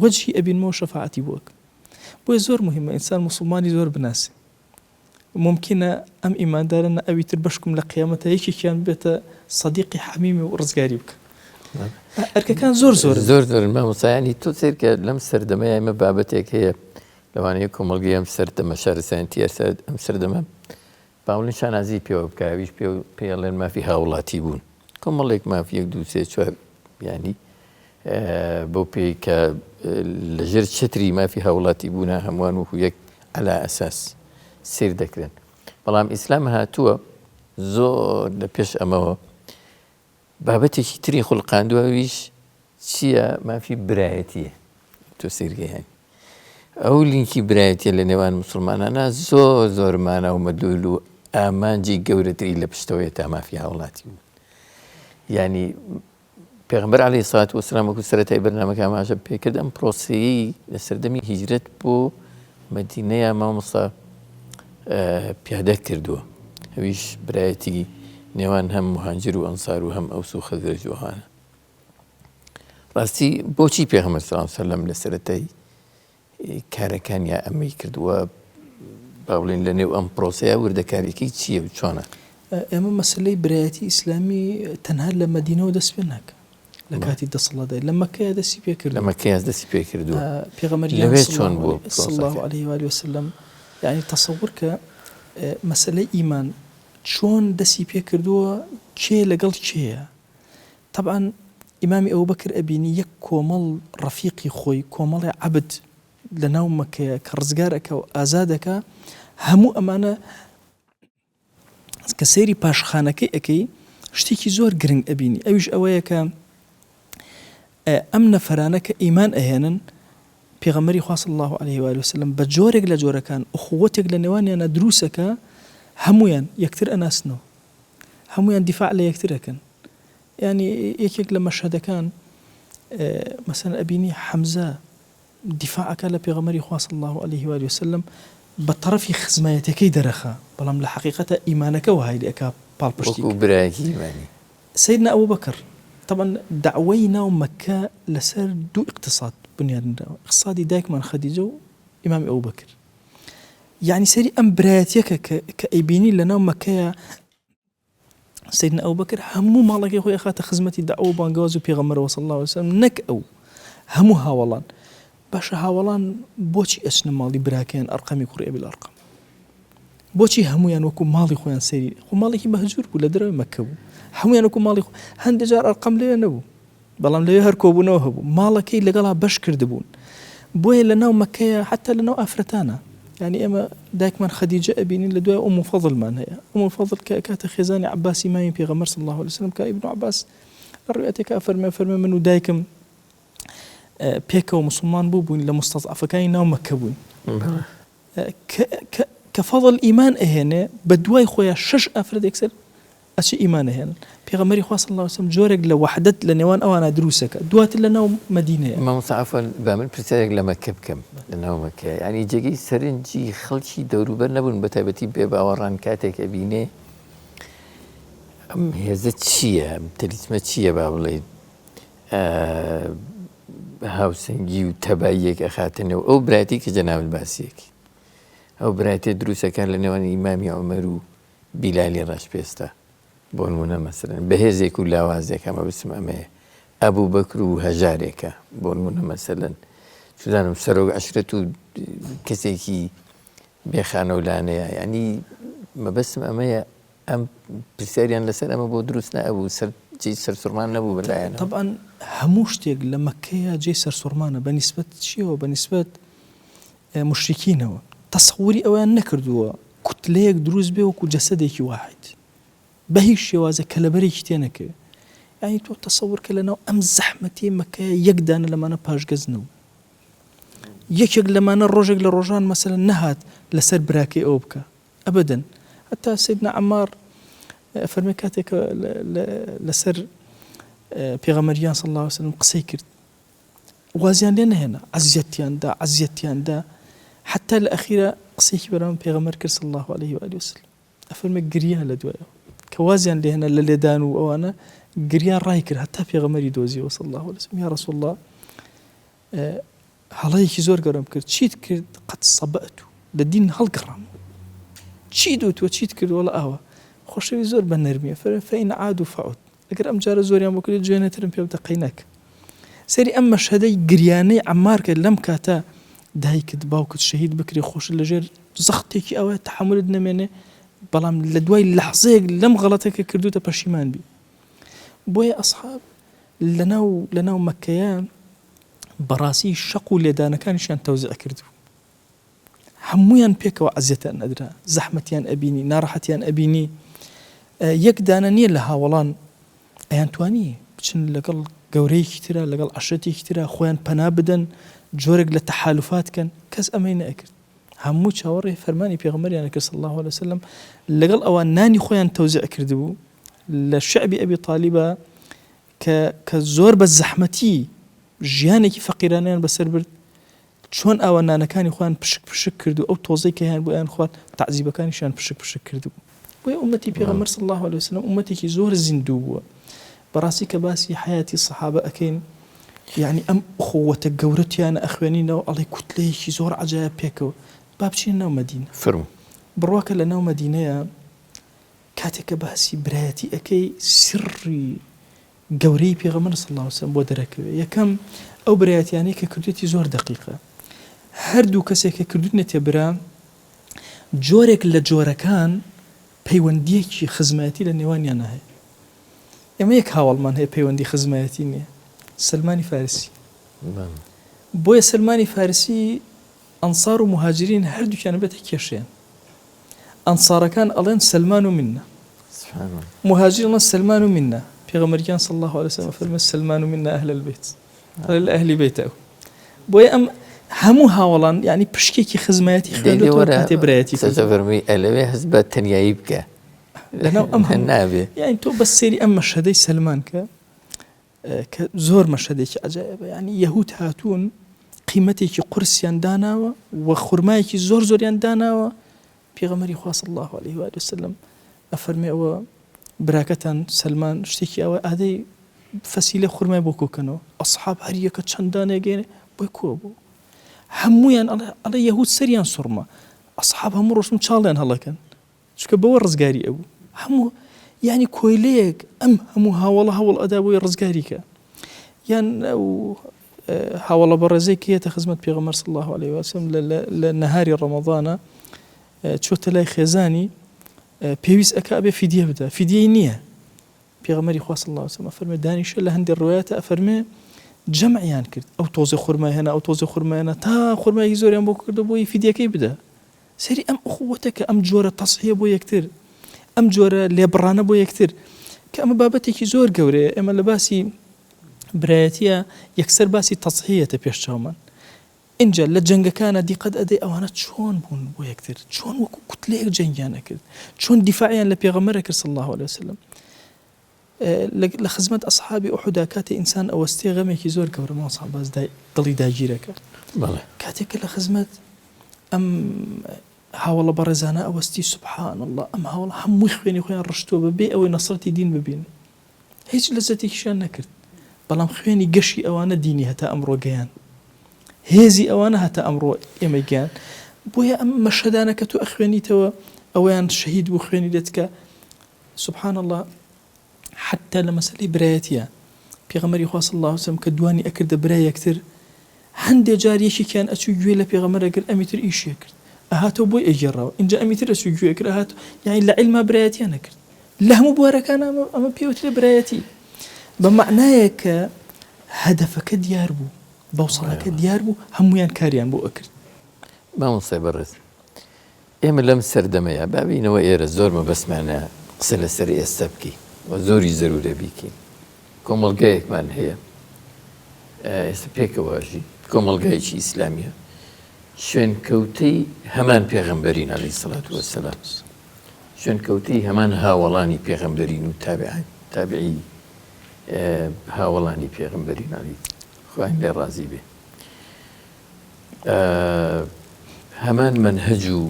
وەجهی ئەبینمەوە شەفاعەتی بۆکە بۆیە زۆر مهمە ئینسان موسڵمانی زۆر بناسێ ممکنە ئەم ئیماندارە ئەویتر بەشکم لە قیامەتە یەکێکیان بێتە سەدیقی حەمیمی و ڕزگاری بکە ئەرکەکان زۆر مامۆستایانی تۆ سێرکە لەم سەردەمەیە ئێمە بابەتێک هەیە لەوانەیە کۆمەڵگەی ئەم سەردەمە شارستانی ئەم سەردەمە باوڵین شانازی پێوە بکاویش پێڵێن مافی هاوڵاتی بوون کۆمەڵێک مافی 1 2 3 4 ینی بۆ پێی کە لەژێر چتری مافی هاوڵاتی بوونە هەمووان وەکو یەک عەلا ئەساس سیر دەکرێن بەڵام ئیسلام هاتووە زۆر لە پێش ئەمەوە بابەتێکی تری خوڵقاندووەویش چییە مافی برایەتیە تۆ سیرگەیان ئەو لینکی برایەتیە لە نێوان موسڵمانانە زۆرمانە و مەدلول و ئامانجی گەورەتری لە پشتەوەیە تا مافی هاوڵاتی بوو ینی پێغەمبەر عەلەیهی سەڵات وەسەلام وەکو سەرەتای بەرنامەکە ئاماژە پێکرد ئەم پرۆسەیەی لە سەردەمی هیجرەت بۆ مەدینەیە مامۆستا پیادە کردووە ئەویش برایەتی نێوان هەم مهاجر و ئەنسار و هەم ئەوس و خەزرەج و ئەوانە ڕاستی بۆچی پێغەمبەر سەڵام عەلەیهی وسەلەم لە سەرەتای کارەکانیان ئەمەی کردووە با بڵێن لە نێو ئەم پرۆسەیە وردەکاریەکەی چییە و چۆنە ئێمە مەسلەی برایەتی ئیسلامی تەنها لە مەدینەوە دەست پێ ناکە لە کاتی دەسەڵاتداری لە مەکەیە دەستی پێ کرد لە مەکەیە دەستی پێ کردووە پێغەمبەری چۆن بوو صلی الله عليه و آله وسلم یعنی تەسەوور کە مەسلەی ئیمان چۆن دەستی پێ کردووە کێ لەگەڵ کێیە طبعا ئیمامی ئەبوبەکر ئەبینی یەک کۆمەڵ ڕەفیقی خۆی کۆمەڵی عەبد لە ناو مەکەیە کە ڕزگارەکە و ئازادەکە هەموو ئەمانە کە سەیری پاشخانەکەی ئەەکەی شتێکی زۆر گرنگ ئەبینی ئەویش ئەوەیە کە ئەم نەفەرانە کە ئیمان ئەهێنن پێغەمبەری خوا صلی الله عليه و آله وسلم بە جۆرێک لە جۆرەکان ئوخوەتێک لە نێوانیانە دروسەکە هەمویان یەکتر ئەناسنەوە هەمویان دیفاع لە یەکترەکەن یعنی یەکێک لە مەشهەدەکان مثلا ئەبینی حەمزە دیفاعەکە لە پێغەمبەری خوا صلی الله عليه و آله وسلم بە طرفی خزمەتەکەی دەرەخا بەڵام لە حقیقەتە ئیمانەکە وهای لێ ئەکا پاڵپشتی برایەکی ئیمانی سيدنا أبو بكر طبعا دعوينا ومكة لسر دو اقتصاد بنيان اقتصادي دايما خديجة وإمام أبو بكر يعني سيري أمبراتيك كأيبيني لنا مكة سيدنا أبو بكر همو مالك يا أخوي أخات خزمتي دعوة بانجوز وبيغمر صلى الله عليه وسلم نك أو همو هاولان باشا هاولان بوشي أسنا مالي براكين أرقامي قرية بالأرقام بوشي همو يعني وكو مالي خويا سيري خو مالي مهجور ولا درا مكة همویان وەکو ماڵی هەندێک جار ئەرقەم لێ نەبوو بەڵام لەوێ هەر کۆبوونەوە هەبوو ماڵەکەی لەگەڵا بەش کردبوون بۆیە لەناو مەکەیە حتا لەناو ئافرەتانە یعنی ئێمە دایکمان خەدیجە ئەبینین لە دوای ئوم فەضڵمان هەیە ئوم فەضڵ کە کاتە خێزانی عەباسی مامی پێغەمبەر صلی الله عليه وسلم کە ئیبن عەباس ڕوێتێکە فەرمێ من و دایکم پێکەوە مسلمان بووین لە مستەضعفەکانی ناو مەکە بووین کە فەضڵ ئیمان ئەهێنێ بە دوای خۆیان 6 ئافرەت یەکسەر أشي إيمانه هنا بيغمري خاص الله وسلم جورج لوحدة لنوان أو أنا دروسك دوات لنا مدينة ما مصعفا بعمل برسالة لما كم لأنه مكة يعني جاي سرنجي خلشي دورو برنبون بتابتي بأوران كاتك أبينه هي زت شيء تريت ما شيء بعمله هاوسنجي وتبايك أخاتنا أو براتي كجناب الباسيك أو براتي دروسك كان لنوان إمامي عمرو بلالي راش بيستا بونمونا مثلا بهزي كل لوازك ما بسم أمه أبو بكر وهجارك بونمونا مثلا شو دانم سرو عشرة كسيكي بيخانو لانا يعني ما بسم أمه أم برساليان لسر أما بو دروسنا أبو سر جي سر سرمان نبو بالله يعني. طبعا هموشتيق لما كيا جي سر سرمان بنسبة شيء وبنسبة مشركين هو تصوري أوان نكردوا كتليك دروز بيه وكو جسدك واحد بهي شوازة كلابري كتينك يعني تو تصور كلنا أم زحمتي مكة يقدان لما أنا باش جزنو يكيق لما أنا الرجل للرجان مثلا نهات لسر براكي أوبكا أبدا حتى سيدنا عمار فرميكاتك لسر بيغمريان صلى الله عليه وسلم قسيكر وازيان لنا هنا عزيتيان دا حتى الأخيرة قسيك برام بيغمر صلى الله عليه وآله وسلم أفرمي قريان لدواء كوازيان لهنا اللي دانوا أو أنا قريان رايكر حتى بيغمر يدوزي صلى الله عليه وسلم يا رسول الله هلايك زور قرام كرت شيت كرت قد صبأتو للدين هالقرام شيدوت وشيت كرت ولا أهوى خوشي زور بنرمية فإن عادوا فعود أقر أم جار زور يوم وكل جوينة ترمبيا وتقيناك سيري أما شهدي قرياني عمار لم كاتا دايكت باوكت شهيد بكري خوش لجير زختك أو تحمل نمنه بلام لدواي اللحظة لم غلطك كردوتا برشيمان بي بويا أصحاب لناو مكيان براسي شقو لدانا كان شان توزع كردو همويان بيك وعزيتان أدرا زحمتيان أبيني نارحتيان أبيني يكدانا نير لها ولان أيان تواني بچن لقل قوري كتيرا لقل عشرتي كتيرا خوان پنابدن جورج للتحالفات كان كاس أمين أكرد همو شاوري فرماني بيغمر يعني صلى الله عليه وسلم لقل أوان ناني خوان توزع كردبو للشعب أبي طالبة كزور بالزحمتي جيانك فقيرانيان بسر برد شون أوان نانا كان خوان بشك كردو أو توزي كيان بوان خوان تعذيب كان شان بشك كردو ويا أمتي بيغمر صلى الله عليه وسلم أمتي كي زور الزندو براسي كباسي حياتي الصحابة أكين يعني أم أخوة جورتي أنا أخوانينا والله كتلي زور عجائب بيكو بابشين ناو مدينة فرم برواك لناو مدينة كاتك باسي براتي أكي سري جوري بيغمر صلى الله عليه وسلم بودرك يا كم أو براتي يعني ككردتي زور دقيقة هردو كسيك كردتنا تبرا جورك لجوركان بيونديك خزماتي لنواني أنا هاي إما يك هاول من هي بيوندي خزماتي سلماني فارسي بويا سلماني فارسي أنصار ومهاجرين هردو كانوا بتحكيشين أنصار كان ألين سلمان منا سبحان الله. مهاجرنا السلمان منا پیغمبريان صلى الله عليه وسلم فرمى السلمان منا أهل البيت لأهل بيته بوي أم همو هاولان يعني بشكيكي خزماتي خدمته كاتي براتي ستفرمي ألوي حسبات تنيايب كا لأنه أم النابي يعني تو بس سيري أم مشهدي سلمان كزور مشهدي عجائب يعني يهود هاتون قيمتي قرسيان دانا وخرمايكي زور دانا پیغمبری خوا صلی الله علیه و آله وسلم افرمی او براکتان سلمان شتێکی ئەوە ئادەی فەسیلە خورمای بۆ کۆکەنەوە ئەسحاب هەر یەکە چەندانێ گەێنێ بۆی کۆ بوو هەموویان ئەڵێ یەهود سەریان سوڕمە ئەسحاب هەموو ڕۆژم چاڵیان هەڵەکەن چونکە بەوە ڕزگاری ئەبوو هەموو یعنی کۆیلەیەک ئەم هەموو هاوڵە هەوڵ ئەدا بۆی ڕزگاریکە یان ئەو هاوڵە بەڕێزەی کێتە خزمەت پێغەمبەر صلی الله علیه و سلم لە نەهاری ڕەمەضانە چۆتە لای خێزانی پێویست ئەکا ئەبێ فیدیە بدە فیدیەی نییە پێغەمبەری خوا صلی الله علیه و سلم ئەفەرمێ دانیشە لە هەندێک ڕوایەتە ئەفەرمێ جەمعیان کرد ئەو تۆزە خورمای هێنا ئەو تۆزە خورمای هێنا تا خورمایەکی زۆریان بۆ کردو بۆی فیدیەکەی بدە سەری ئەم ئوخوەتەکە ئەم جۆرە تەسحیە بۆ یەکتر ئەم جۆرە لێبڕانە بۆ یەکتر کە ئەمە بابەتێکی زۆر گەورەیە ئێمە لە باسی برایەتیە یەکسەر باسی تەسحیەتە پێش چاومان اینجا لە جەنگەکانە دیقەت ئەدەی ئەوانە چۆن بوون بۆ یەکتر چۆن وەکو کوتلەیەک جەنگیان نەکرد چۆن دیفاعیان لە پێغەمبەرە کرد صلی الله علیه وسلم لە خزمەت ئەسحابی ئوحودا کاتێ ئینسان ئەوەستێ غەمێکی زۆر گەورە ماوەسا باز دڵی داگیرەکە کاتێککە لە خزمەت ئەم هاوڵە بەڕێزانە ئەوەستی سبحان الله ئەم هاوڵە هەمووی خوێنی خۆیان ڕشتووە بەبێ ئەوەی نەسرەتی دین ببین هیچ لەزەتێکیشیان نەکرد بەڵام خوێنی گەشی ئەوانە دینی هەتا ئەمڕۆ گەیان هێزی ئەوانە هەتا ئەمڕۆ ئێمە گیان بۆیە ئەم مەشهدانە کە تو ئەخوێنیتەوە ئەویان شەهید بوو خوێنی دێتکە سبحان الله حتى لە مەسەلەی برایەتیە پێغەمبەری خوا صلی الله علیه وسلم کە دوانی ئەکردە برای یەکتر هەندێک جار یەکێکیان ئەچوو گوێ لە پێغەمبەرە کرد ئەمیتر ئیشیە کرد ئەهاتەوە بۆی ئەگێڕاوە اینجا ئەمیتر ئەچوو گوێ کرد ئەهات یعنی لە عیلما برایەتیان نەکرد لە هەموو بوارەکان ئەمە پێوترێ برایەتی بە معنایە کە هەدەفەکە دیار بوو بەوسەڵەکە دیار بوو هەمویان کاریان بۆ ئەکرد مامۆستا بەڕێز ئێمە لەم سەردەمەیە بابینەوە ئێرە زۆر مەبەسمانە قسە لەسەر ئێستا بکەین و زۆری زەرورە بیکەین کۆمەڵگایەکمان هەیە ئێستا پێکەوەژی کۆمەڵگایەکی ئیسلامیە شوێنکەوتەی هەمان پێغەمبەرین عەلەیهی سەڵات وەسەلام شوێنکەوتەی هەمان هاوڵانی پێغەمبەرین و تابعی هاوڵانی پێغەمبەرین عەلەیهی خوایان لێ ڕازی بێ هەمان مەنهەج و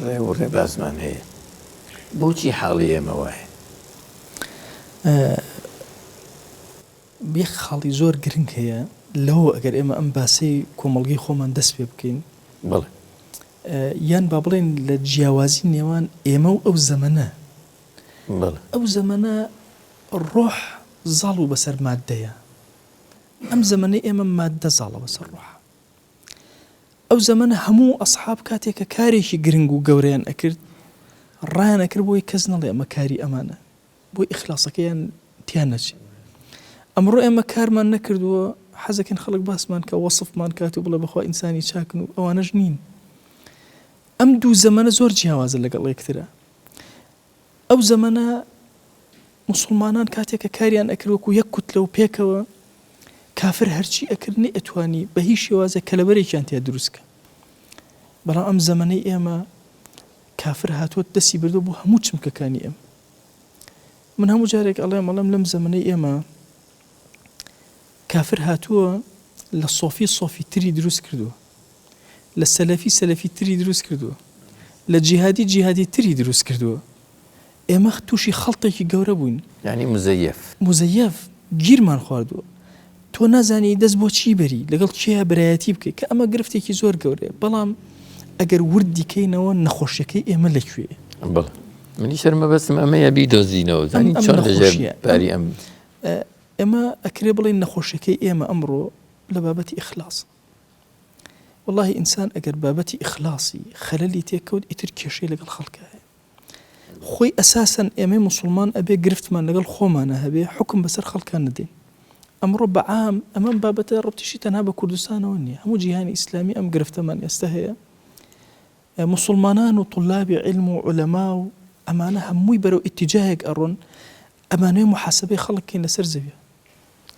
ڕێ و ڕێبازمان هەیە بۆچی حاڵی ئێمە وایە یەک خاڵی زۆر گرنگ هەیە لەوە ئەگەر ئێمە ئەم باسی کۆمەڵگەی خۆمان دەست پێ بکەین بڵێ یان با بڵێن لە جیاوازی نێوان ئێمە و ئەو زەمەنە ئەو زەمەنە ڕۆح زاڵ و بەسەر مادەیە ئەم زەمەنەی ئێمە مادە زاڵە بەسەر ڕۆح ئەو زەمەنە هەموو ئەسحاب کاتێکە کارێکی گرنگ و گەورەیان ئەکرد ڕایان ئەکرد بۆی کەس نەڵێ ئەمە کاری ئەمانە بۆی ئیخلاسەکەیان تیان نەچێت ئەمڕۆ ئێمە کارمان نەکردووە حەزەکەن خەڵک باسمان کە وەسفمان کات و بڵێ بەخوا ئینسانی چاکن و ئەوانەش نین ئەم دوو زەمەنە زۆر جیاوازە لەگەڵ یەکترە ئەو زەمەنە مسلمانان کاتێکە کاریان ئەکرد وەکو یەک کوتلە و پێکەوە کافر هەرچی ئەکرد ئەتوانی بە هیچ شێوازە کەلەبەرێکیان تیا دروستکە بەڵام ئەم زەمەنەی ئێمە کافر هاتووە دەستی بردو بۆ هەموو چمکەکانی ئێمە من هەموو جارێک ئەڵێم لەم زەمەنەی ئێمە کافر هاتووە لە سۆفی تری دروست کردووە لە سەلەفی تری دروست کردووە لە جیهادی تری دروست کردووە ئێمە تووشی خەڵتێکی گەورە بووین یعنی مزەیەف گیرمان خواردووە تۆ نازانی دەست بۆ چی بەری لەگەڵ کێیە برایەتی بکەیت کە ئەمە گرفتێکی زۆر گەورەیە بەڵام ئەگەر وردی کەینەوە نەخۆشیەکەی ئێمە لەکوێ منی شەرمە بەسم ئەمەیە بیدۆزینەوە زانی چۆن لەژێر پاری ئەم ئێمە ئەکرێ بڵێن نەخۆشیەکەی ئێمە ئەمڕۆ لە بابەتی ئیخلاص واللهی ئینسان ئەگەر بابەتی ئیخلاصی خەلەلی تێکەوت ئیتر کێشەی لەگەڵ خەڵکە هەیە خۆی ئەساسەن ئێمە موسڵمان ئەبێ گرفتمان لەگەڵ خۆمانە هەبێ حکم بەسەر خەڵکان نەدەین ئەمڕۆ بەعام ئەمەم بابەتە ڕەبتیشی تەنها بە کوردستانەوە نییە هەموو جیهانی ئیسلامی ئەم گرفتەمان ئێستا هەیە مسلمانان و طلابی علم و علەما و ئەمانە هەمووی بەرەو ئیتیجاهێک ئەڕۆن ئەمانەیە محاسبەی خەڵکین لەسەر زەویە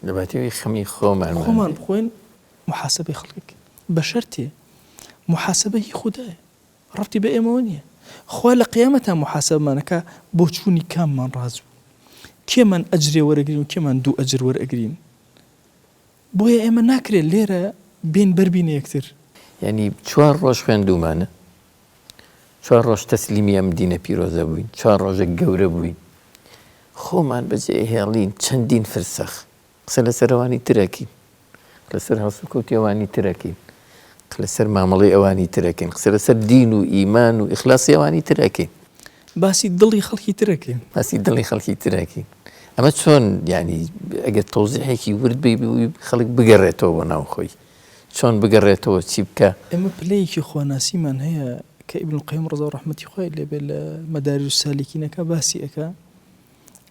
دەباتەوەی خەمی خۆمان بخۆین محاسبەی خەڵکێک بە شەرتێ محاسبە هی خوددایە ڕەبتی بە ئێمەوە نییە خوا لە قیامەتە محاسبەمانەکە بۆ چوونی کاممان ڕازوو کێمان ئەجرێ وەرەگرین و کێمان دوو ئەجر وەرئەگرین بۆیە ئێمە ناکرێت لێرە بین بەربینە یەکتر یعنی 4 ڕۆژ خوێندومانە 4 ڕۆژ تەسلیمی ئەم دینە پیرۆزە بووین 4 ڕۆژە گەورە بووین خۆمان بەجێ هێڵین چەندین فرسەخ قسە لەسەر ئەوانی ترەکەین لەسەر هەڵسوکەوتی ئەوانی ترەکەین لەسەر مامەڵەی ئەوانی ترەکەین قسە لەسەر دین و ئیمان و ئیخلاسی ئەوانی ترەکەین باسی دڵی خەڵکی ترەکەین باسی دڵی خەڵکی ترەکەین ئەمە چۆن ینی ئەگەر تەوزیحێکی ورد بی خەڵک بگەڕێتەوە بۆ ناو خۆی چۆن بگەڕێتەوە چی بکە ئێمە پلەیەکی خواناسیمان هەیە کە ئیبن القەیم ڕەزا و ڕەحمەتی خوای لێبێ لە مەدارج السالیکینەکە باسی ئەکا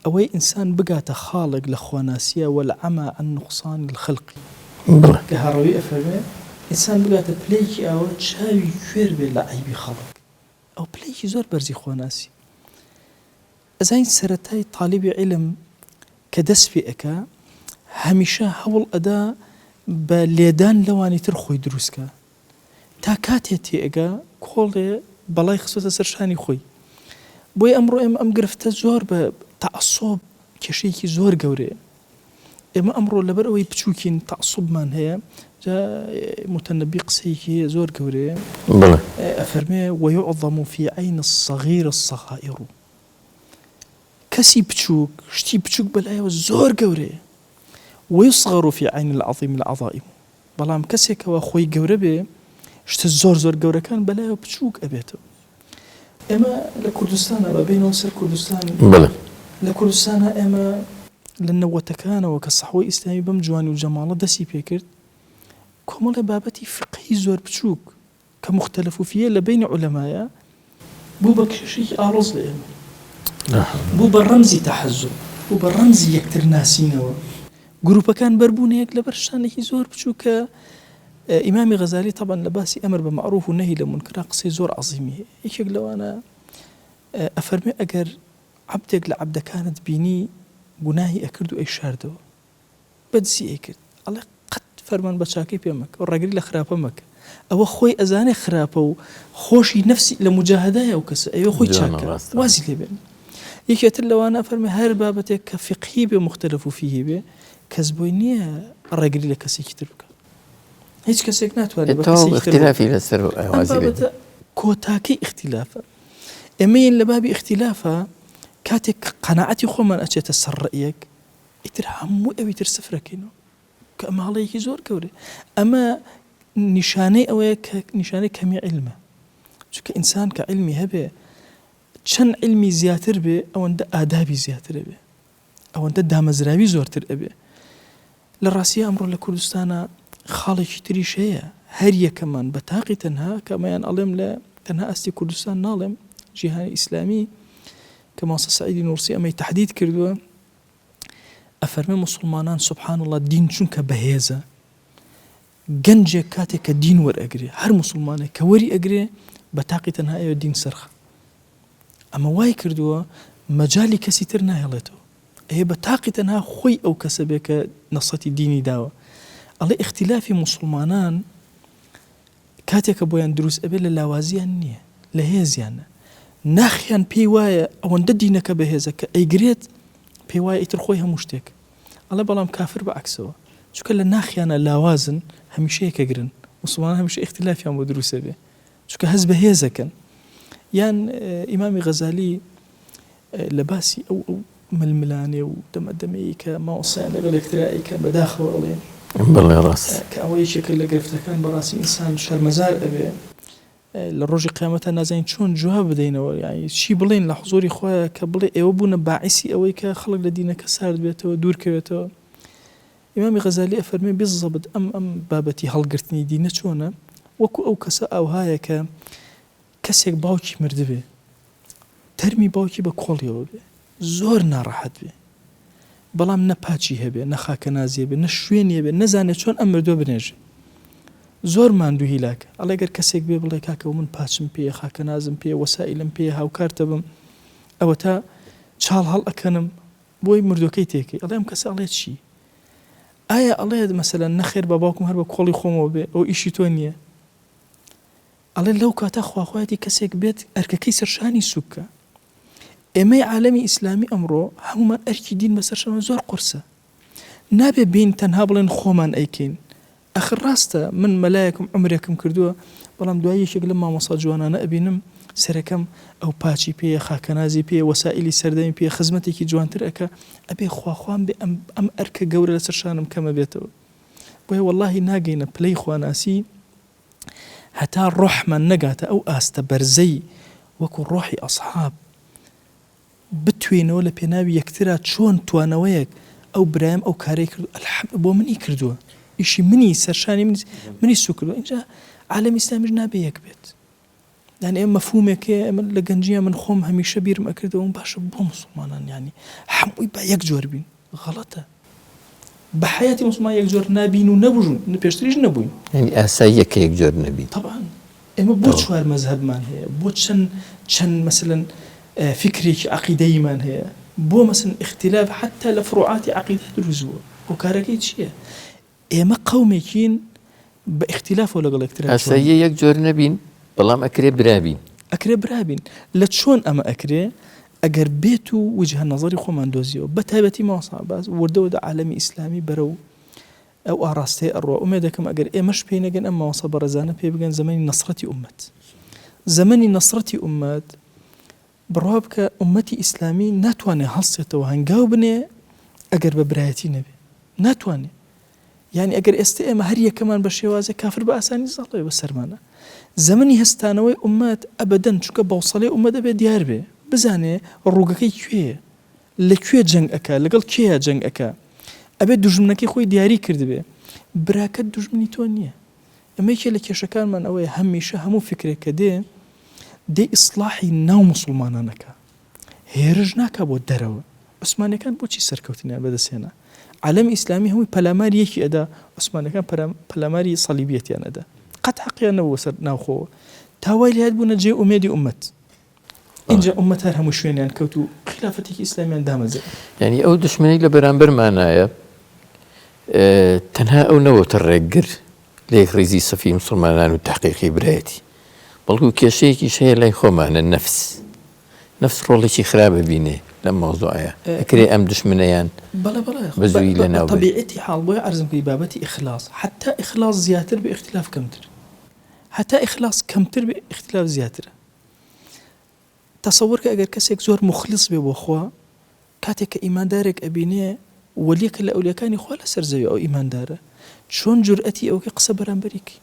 ئەوەی ئینسان بگاتە خاڵێک لە خواناسیە وەلعەمە عن نقصان الخلق کە هەڕەوی ئەفەرمێ ئینسان بگاتە پلەیەکی ئەوە چاوی کوێر بێ لە عەیبی خەڵک ئەو پلەیەکی زۆر بەرزی خواناسی ئەزاین سەرەتای طالبی علم کە دەست پێ ئەکا هەمیشە هەوڵ ئەدا بە لێدان لەوانی تر خۆی دروستکە تا کاتێ تێئەگا کۆڵێ بەڵای خستۆتە سەر شانی خۆی بۆی ئەمڕۆ ئەم گرفتە زۆر بە تەعەسسوب کێشەیەکی زۆر گەورەیە ئێمە ئەمڕۆ لەبەر ئەوەی بچووکین تەعەسسوبمان هەیە جا متەنەبی قسەیەکی هەیە زۆر گەورەیە ئەفەرمێ وەیوعظەم فی عین الصەغیر الصەغائر کەسی بچووک شتی بچووک بەلایەوە زۆر گەورەیە ويصغر في عين العظيم العظائم بەڵام کەسێکەوە خۆی گەورە بێ شتە زۆر گەورەکان بەلایەوە بچووک ئەبێتەوە ئێمە لە کوردستانە بەبێنەوە سەر کوردستان لە کوردستانە ئێمە لە نەوەتەکانەوە کە سەحوەی ئیسلامی بەم جوانی و جەماڵە دەستی پێکرد کۆمەڵێ بابەتی فقهی زۆر بچووک کە مختلف و فیە لە بینی عولەمایە بوو بە کێشەی ئاڕز لە ئێمە بوو بە ڕەمزی تەحەزوب بوو بە ڕەمزی یەکتر ناسینەوە گروپەکان بەربوونەیەک لەبەر شانێکی زۆر بچووکە ئیمامی غەزالی طبعا لە باسی ئەمر بە مەعروف و نەهی لە منکرا قسەی زۆر عەزیمی هەیە یەکێک لەوانە ئەفەرمێ ئەگەر عەبدێک لە عەبدەکانت بینی گوناهی ئەکرد و ئەی شاردەوە بەدزی ئەیکرد ئەڵێ قەت فەرمان بە چاکەی پێ مەکە و ڕاگری لە خراپە مەکە ئەوە خۆی ئەزانێ خراپە و خۆشی نەفسی لە مجاهدایە و کەسە ئەوە خۆی چاکە وازی لێ بێن یەکێتر لەوانە ئەفەرمێ هەر بابەتێک کە فقهی بێ مختلف و فیهی بێ کەس بۆی نییە ڕێگری لە کەسێکی تر بکە هیچ کەسێک ناتوانێت اختلافی لەسەر ئەوازی بێت کۆتاکەی اختلافە ئێمەیان لە بابی اختلافە کاتێک قەناعەتی خۆمان ئەچێتە سەر ڕەئیەک ئیتر هەموو ئەوی تر سفرەکەینەوە کە ئەماڵەیەکی زۆر گەورە ئەمە نیشانەی ئەوەیە کە نیشانەی کەمی علمە چونکە ئینسان کە علمی هەبێ چەند علمی زیاتر بێ ئەوەندە ئادابی زیاترە بێ ئەوەندە دامەزراوی زۆرتر ئەبێ لە ڕاستیە ئەمڕۆ لە کوردستانە خاڵێکی تریش هەیە هەر یەکەمان بە تاقی تەنها کە ئەمەیان ئەڵێم لە تەنها ئەستی کوردستان ناڵێم جیهانی ئیسلامی کە ماسە سعیدی نورسی ئەمەی تحدید کردووە ئەفەرمێ موسڵمانان سبحان الله دین چونکە بەهێزە گەنجێک کاتێک کە دین وەرئەگرێ هەر موسڵمانێک کە وەری ئەگرێ بە تاقی تەنها ئێوە دین سەرخە ئەمە وای کردووە مەجالی کەسی تر ناهێڵێتەوە ئەیە بە تاقی تەنها خۆی ئەو کەسە بێ کە نەسەتی دینی داوە ئەڵێ اختلافی موسڵمانان کاتێکە بۆیان دروست ئەبێ لە لاوازیان نییە لە هێزیانە ناخیان پێی وایە ئەوەندە دینەکە بەهێزە کە ئەیگرێت پێی وایە ئیتر خۆی هەموو شتێک ئەڵێ بەڵام کافر بە عەکسەوە چونکە لە ناخیانە لاوازن هەمیشە یەکەگرن موسڵمانان هەمیشە اختلافیان بۆ دروستە بێ چونکە هەز بەهێزەکەن یان ئیمامی غەزالی لە باسی ئەو ململانێ و دەمەدەمەیە کە ماوەسایان لەگەڵ یەکترایی کە بەداخەوە ئەڵێن بەڵێ ڕاست کە ئەوەی یەکێک لە گرفتەکان بەڕاستی ئینسان شەرمەزار ئەبێ لە ڕۆژی قیامەتە نازانین چۆن جواب بدەینەوە یعنی چی بڵێن لە حوزوری خۆیان کە بڵێ ئێوە بوونە باعیسی ئەوەی کە خەڵک لە دینەکە سارد بێتەوە دوورکەوێتەوە ئیمامی غەزالی ئەفەرمێ بێزەبت ئەم بابەتی هەڵگرتنی دینە چۆنە وەکو ئەو کەسە ئەوهایە کە کەسێک باوکی مردبێ تەرمی باوکی بە کۆڵیەوە بێ زۆر ناڕەحەت بێ بەڵام نە پاچی هەبێ نە خاکە نازیە بێ نە شوێنیە بێ نەزانێت چۆن ئەم مردووە بنێژێ زۆر ماندوو هیلاکە ئەڵێ گەر کەسێک بێ بڵێ کاکەوە من پاچم پێ خاکە نازم پێ وەسائلم پێ هاوکارتە بم ئەوە تا چاڵ هەڵ ئەکەنم بۆی مردوەکەی تێکەی ئەڵێ ئەم کەسە ئەڵێ چی ئایا ئەڵێ مەسەلەن نەخێر بە باوکم هەر بە کۆڵی خۆمەوە بێ ئەو ئیشی تۆ نییە ئەڵێ لەو کاتە خواخوایەتی کەسێک بێت ئەرکەکەی سەرشانی سوکە ئێمەی عالەمی ئیسلامی ئەمڕۆ هەمومان ئەرکی دین بەسەرشەوە زۆر قورسە نابێ بین تەنها بڵێن خۆمان ئەیکەین ئەخر ڕاستە من مەلایەکم عمرێکم کردووە بەڵام دوای یەکێک لە مامۆستا جوانانە ئەبینم سەرەکەم ئەو پاچی پێ خاکەنازی پێ وەسائلی سەردەمی پێ خزمەتێکی جوانتر ئەکە ئەبێ خواخوام بێ ئەم ئەرکە گەورە لەسەر شانم کەمە بێتەوە بۆیە وەڵاهی ناگەینە پلەی خواناسی هەتا ڕۆحمان نەگاتە ئەو ئاستە بەرزەی وەکو ڕۆحی ئەسحاب بتوێنەوە لە پێناوی یەکترا چۆن توانەوەیەک ئەو برایم ئەو کارەی کردو بۆ منی کردووە ئیشی منی سەرشانی منی سو کردووە اینجا عالەمی ئیسلامیش نابێ یەک بێت یعنی ئێمە مەفهومێکێ ئەمە لە گەنجیە من خۆم هەمیشە بیرم ئەکردەوە باشە بۆ مسلمانان یعنی هەمووی با یەک جۆر بین غەڵەتە بە حیاتی مسلمان یەک جۆر نابین و نەبوژون پێشتریش نەبووین یعنی ئاساییەکە یەک جۆر نەبین طبعا ئێمە بۆ چوار مەذهبمان هەیە بۆ چەند مثلەن فکرێکی عەقیدەیمان هەیە بۆ مثلا اختلاف حتى لە فروعاتی عەقیدە دروست بووە بۆ کارەکەی چییە ئێمە قەومێکین بە اختلافەوە لەگەڵ یەکتر ئاساییە یەک جۆر نەبین بەڵام ئەکرێ برابین ئەکرێ برابین لە چۆن ئەمە ئەکرێ ئەگەر بێت و وجهە نەزەری خۆمان دۆزیەوە بە تایبەتی ماوەسا باز وردەوە عالەمی ئیسلامی بەرە و ئەو ئاڕاستەیە ئەڕۆ ئومێ دەکەم ئەگەر ئێمەش پێی نەگەن ئەم ماوەسا بەڕێزانە پێ بگەن زەمەنی نەسڕەتی ئومەت زەمەنی نەسڕەتی ئومەت بڕوا بکە ئومەتی ئیسلامی ناتوانێت هەڵسێتەوە هەنگاو بنێ ئەگەر بە برایەتی نەبێ ناتوانێت یعنی ئەگەر ئێستا ئێمە هەر یەکەمان بە شێوازە کافر بە ئاسانی زاڵێ بە سەرمانە زەمەنی هەستانەوەی ئومەت ئەبەدەن چونکە بەوسەڵەی ئومەت دەبێت دیار بێ بزانێ ڕووگەکەی کوێیە لەکوێ جەنگ ئەکا لەگەڵ کێیە جەنگ ئەکا ئەبێت دوژمنەکەی خۆی دیاری کردبێ براکەت دوژمنی تۆ نییە ئەمەیەکێ لە کێشەکانمان ئەوەیە هەمیشە هەموو فکرێک کە دێ ئیسلاحی ناو مسلمانانەکە هێرش ناکە بۆ دەرەوە عوسمانیەکان بۆچی سەرکەوتنیان بەدەستێنا عالەمی ئیسلامی هەمووی پەلاماری یەکی ئەدا عوسمانەکان پەلاماری سەلیبیەتیان ئەدا قەت حەقیان نەبووە سەر ناوخۆوە تاوای لێهات بوونە جێ ئومێدی ئومەت اینجا ئومەت هەر هەموو شوێنیان کەوت و خلافەتێکی ئیسلامیان دامەزێ یعنی ئەو دشمنی لە بەرامبەرمانایە تەنها ئەو نەوەتە ڕێکگر لێک ڕێزی سەفی مسلمانان و تحقیقی برایەتی بەڵکو کێشەیەکیش هەیە لای خۆمانە نەفس ڕۆڵێکی خراپە بینێ لەم مەوزوعەیە ئەکرێ ئەم دشمنەیان بەزووی لە ناو طبیعەتی حاڵ بۆیە عەرزم کردی بابەتی ئیخلاص حتا ئیخلاص زیاتر بە ئیختلاف کەمتر حتا ئیخلاص کەمتر بە ئیختلاف زیاترە تەسەووەر کە ئەگەر کەسێک زۆر مخلص بێ بۆ خوا کاتێک کە ئیماندارێک ئەبینێ وەلیەکە لە ئەولیەکانی خوا لەسەر زەوی ئەو ئیماندارە چۆن جورئەتی ئەوکە قسە بەرامبەریکی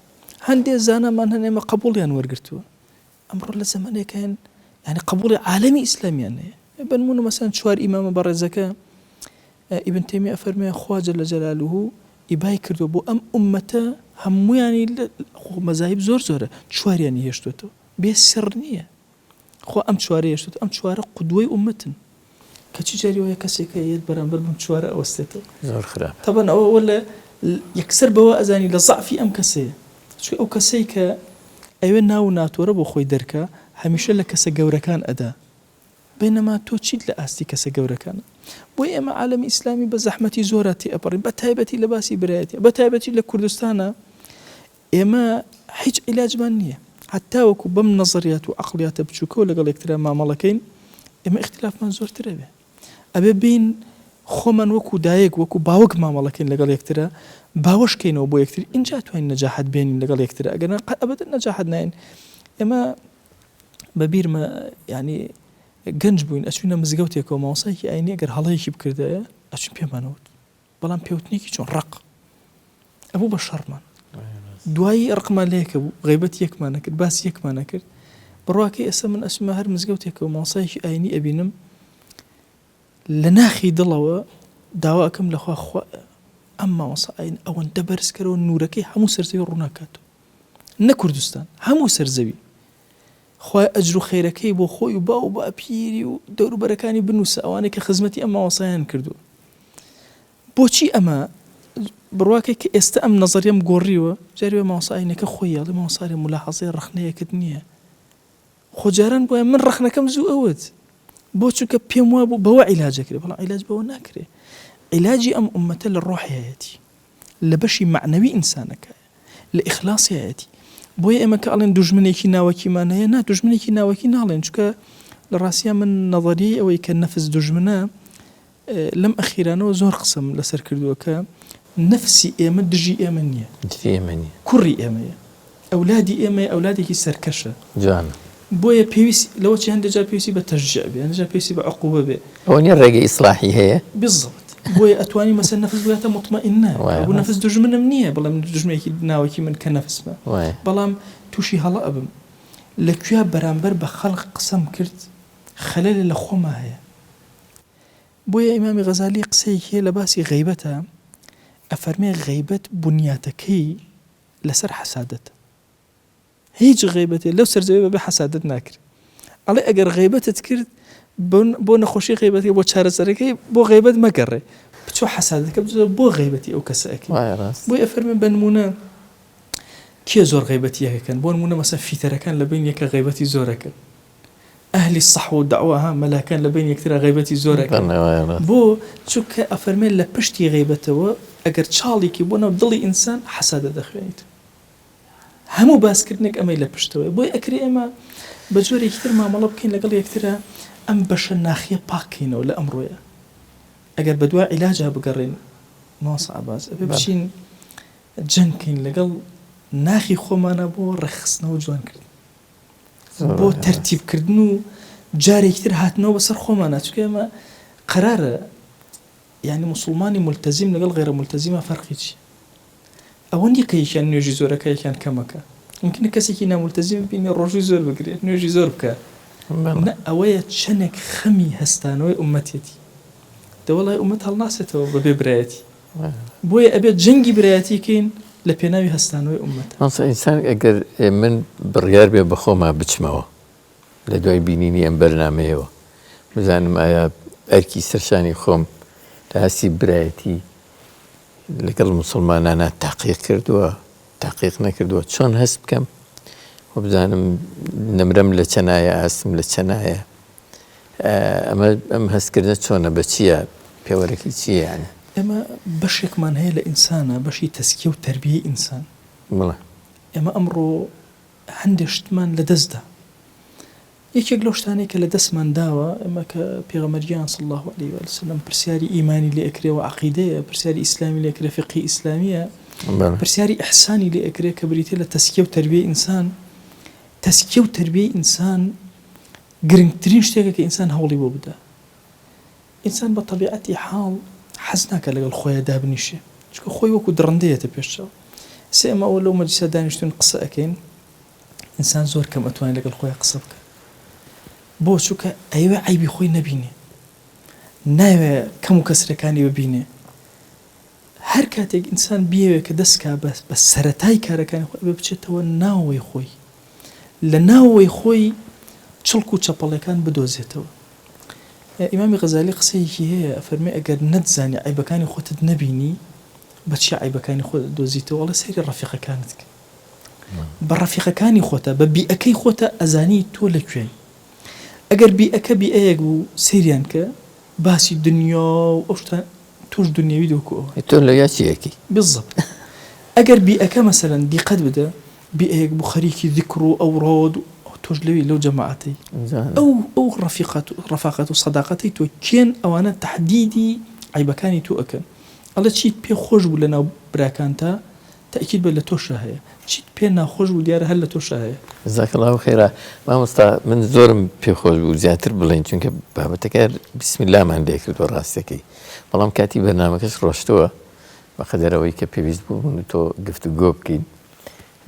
هەندێک زانامان هەن ئێمە قبوڵیان وەرگرتووە ئەمڕۆ لە زەمانێک هەن یعنی قبوڵی عالەمی ئیسلامیان هەیە بنمونە مەسەن چوار ئیمامە بەڕێزەکە ئیبن تەیمیە ئەفەرمێ خوا جەل جەلالوهو ئیبای کردووە بۆ ئەم ئومەتە هەموویانی مەذاهیب زۆرە چواریانی هێشتوێتەوە بێ سر نییە خۆ ئەم چوارە هێشتوێت ئەم چوارە قودوەی ئومەتن کەچی جاری وایە کەسێکە یەت بەرامبەر بم چوارە ئەوەستێتەوە زۆر خراپ طبعا ئەوە لە یەکسەر بەوە ئەزانی لە زەعفی ئەم کەسەیە چون ئەو کەسەی کە ئەوێ ناو ناتۆرە بۆ خۆی دەرکە هەمیشە لە کەسە گەورەکان ئەدا بینەما تۆ چیت لە ئاستی کەسە گەورەکانە بۆی ئێمە عالەمی ئیسلامی بە زەحمەتی زۆراتی ئەپەڕین بە تایبەتی لە باسی برایەتی بە تایبەتی لە کوردستانە ئێمە هیچ عیلاجمان نییە حتا وەکو بەم نەزەریات و عەقڵیاتە بچووکە و لەگەڵ یەکترا مامەڵەکەین ئێمە اختلافمان زۆرترە بێ ئەبێ بین خۆمان وەکو دایەک وەکو باوەک مامەڵەکەین لەگەڵ یەکترە باوەشکەینەوە بۆ یەکتر اینجا توانین نەجاحەت بێنین لەگەڵ یەکترە ئەگەر ئەبەدەن نەجاحەت ناین ئێمە بەبیرمە یعنی گەنج بووین ئەچوینە مزگەوتێکەوە ماوەسایەکی ئاینی ئەگەر هەڵەیەکی بکردایە ئەچین پێمانەوت بەڵام پێوتنێکی چۆن ڕق ئەبوو بە شەڕمان دوایی ڕقمان لەیەکە بوو غیبەت یەکمانە کرد باسی یەکمانە کرد بڕواکەی ئێستا من ئەچمە هەر مزگەوتێکەوە ماوەسایەکی ئاینی ئەبینم لە ناخی دڵەوە داواکەم لەخوا ئەم ماوەسا ئاین ئەوەندە بەرزکەرەوە نورەکەی هەموو سەرزەوی ڕووناکاتەوە نە کوردستان هەموو سەرزەوی خوای ئەجر و خەیرەکەی بۆ خۆی و باو بە ئەپیری و دەوروبەرەکانی بنووسە ئەوانەی کە خزمەتی ئەم ماوەسایان کردووە بۆچی ئەمە بڕواکەی کە ئێستا ئەم نەزەریەم گۆڕیوە جاروێ ماوەساینەکە خۆی یاڵی ماوەساری ملاحەزەی ڕەخنەیەکت نییە خۆجاران بۆیە من ڕەخنەکەم زوو ئەوت بۆ چونکە پێم وا بوو بەوە عیلاجەکرێ بەڵام عیلاج بەوە ناکرێ عیلاجی ئەم ئومەتە لە ڕۆحیەتی لە بەشی معنەوی ئینسانەکە لە ئیخلاسیەتی بۆیە ئێمە کە ئەڵێن دوژمنێکی ناوەکیمان هەیە نا دوژمنێکی ناوەکی ناڵێن چونکە لە ڕاستیە من نەظەریەی ئەوەی کە نەفس دوژمنە لەم ئەخیرانەوە زۆر قسم لەسەر کردووە کە نەفسی ئێمە دژی ئێمە نییە کوڕی ئێمەیە ئەولادی ئێمە ئەولادێکی سەرکەشە جوان بۆیە پێویست لەوە چی هەندێک جار پێویستی بە تەشجیع بێ هەندێک جار پێویستی بە عقوبە بێ ئەوە نیە ڕێگەی ئیسلاحی هەیە بالضبط بۆیە ئەتوانی مەسەن نەفس بێتە مطمئنە بۆ نەفس دوژمنم نییە بەڵام دوژمنێکی ناوەکی من کە نەفسمە بەڵام تووشی هەڵە ئەبم لەکوێ بەرامبەر بە خەڵق قسەم کرد خەلەلە لە خۆما هەیە بۆیە ئیمامی غەزالی قسەیەکی هەیە لە باسی غەیبەتە ئەفەرمێ غەیبەت بنیاتەکەی لەسەر حەسادەتە هیچ غیبەتێ لەو سەرزەوی بە حەسادەت ناکرێت ئەڵێ ئەگەر غیبەتت کرد بۆ نەخۆشی غیبەتی بۆ چارەسەرەکەی بۆ غیبەت مەگەڕێ بچۆ حەسادەتەکە بۆ غیبەتی ئەو کەسەکەی بۆی ئەفەرمێ بە نمونە کێ زۆر غیبەتیەکەن بۆ نمونە مەسەن فیتەرەکان لە بین یەکە غیبەتی زۆرەکەن ئەهلی الصەحوە و دەعواها مەلاکان لە بین یەکترا غیبەتی زۆرەکەن بۆ چونکە ئەفەرمێ لە پشتی غیبەتەوە ئەگەر چاڵێکی بۆ ناو دڵی ئینسان حەسادەت دەخوێنیت هەموو باسکردنێک ئەمەی لە پشتەوەی بۆی ئەکرێ ئێمە بە جۆرێکی تر مامەڵە بکەین لەگەڵ یەکترە ئەم بەشە ناخیە پاکەینەوە لە ئەمڕۆیە ئەگەر بە دوای عیلاجا بگەڕێن ماسە عەباس ئەبێ بچین جەنگکەین لەگەڵ ناخی خۆمانە بۆ ڕێخستنەوە جوانکردن بۆ تەرتیبکردن و جارێکی تر هاتنەوە بەسەر خۆمانە چونکە ئێمە قەرارە یعنی موسڵمانی ملتەزیم لەگەڵ غێرە ملتەزیمە فەرقی چییە ئەوە نیە کە یەکیان نوێژی زۆرەکە یەکیان کەمەکە ممکنە کەسێکی نامولتەزیم ببینێ ڕۆژووی زۆر بگرێت نوێژی زۆر بکە ئەوەیە چەندێک خەمی هەستانەوەی ئومەتێتی دەوڵای ئومەت هەڵناسێتەوە بەبێ برایەتی بۆیە ئەبێت جەنگی برایەتیکەین لە پێناوی هەستانەوەی ئومەت ئینسان ئەگەر من بڕیار بێ بەخۆما بچمەوە لە دوای بینینی ئەم بەرنامەیەوە بزانم ئایا ئەرکی سەرشانی خۆم لە هەستی برایەتی لەگەڵ موسڵمانانە تاقیق کردووە تاقیق نەکردووە چۆن هەست بکەم و بزانم نمرم لە چەنایە ئاستم لە چەنایە ئەم هەستکردنە چۆنە بە چییە پێوەرەکی چییە یانە ئێمە بەشێکمان هەیە لە ئینسانە بەشی تەسکیە و تەربیەی ئینسان ئێمە ئەمڕۆ هەندێک شتمان لە دەستدا یەکێک لەو شتانەی کە لە دەستمان داوە ئەمە کە پێغەمبەریان صلی الله علیه و سلم پرسیاری ئیمانی لێ ئەکرێ و عەقیدەیە پرسیاری ئیسلامی لێ ئەکرێ فقهی ئیسلامیە پرسیاری ئیحسانی لێ ئەکرێ کە بریتێ لە تەسکیە و تەربیەی ئینسان تەسکیە و تەربیەی ئینسان گرنگترین شتێکە کە ئینسان هەوڵی بۆ بدە ئینسان بە طەبیعەتی حاڵ حەز ناکە لەگەڵ خۆیان دابنیشێ چونکە خۆی وەکو دڕندەیەتە پێشچاو سێ ئەمە ئەوە لەو مەجلیسە دانیشتون قسە ئەکەین ئینسان زۆر کەم ئەتوانێت لەگەڵ خۆیان قسە بکە بۆ چونکە ئەوێ عیبی خۆی نەبینێ ناوێ کەم و کەسرەکانی ببینێ هەر کاتێک ئینسان بیەوێ کە دەستکا بە سەرەتای کارەکانی خۆی بێ بچێتەوە ناوەوەی خۆی لە ناوەوەی خۆی چڵک و چەپەڵەکان بدۆزێتەوە ئیمامی غەزالی قسەیەکی هەیە ئەفەرمێ ئەگەر نەتزانی عیبەکانی خۆتت نەبینی بەچی عیبەکانی خۆت دۆزیتەوە وەڵا سەیری ڕەفیقەکانت کە بە ڕەفیقەکانی خۆتە بە بیئەکەی خۆتە ئەزانی تۆ لەکوێی ئەگەر بیئەکە بیئەیەک بوو سەیریان کە باسی دنیا و ئەو شتان تۆش دنیاوی دۆکەوە تۆ لە یاچیەکی بالضبط ئەگەر بیئەکە مەسەلەن دیقەت بدە بیئەیەک بوو خەریکی ذیکر و ئەوڕۆد تۆش لەوی لەو جەماعەتەی ئەو ڕەفاقەت و سەداقەتەی تۆ کێن ئەوانە تەحدیدی عیبەکانی تۆ ئەکەن ئەڵێ چیت پێ خۆش بوو لە ناو براکانتە تأکید بە لە تۆشە هەیە چیت پێ ناخۆش بوو دیارە هەر لە تۆشە هەیە جەزاکەڵڵاهو خەیرا مامۆستا من زۆرم پێخۆش بوو زیاتر بڵێن چونکە بابەتەکە بسم اللهمان لێ کردووە ڕاستەکەی بەڵام کاتی بەرنامەکەش ڕۆشتووە بەخەدەرەوەی کە پێویست بوو تۆ گفتوگۆ بکەین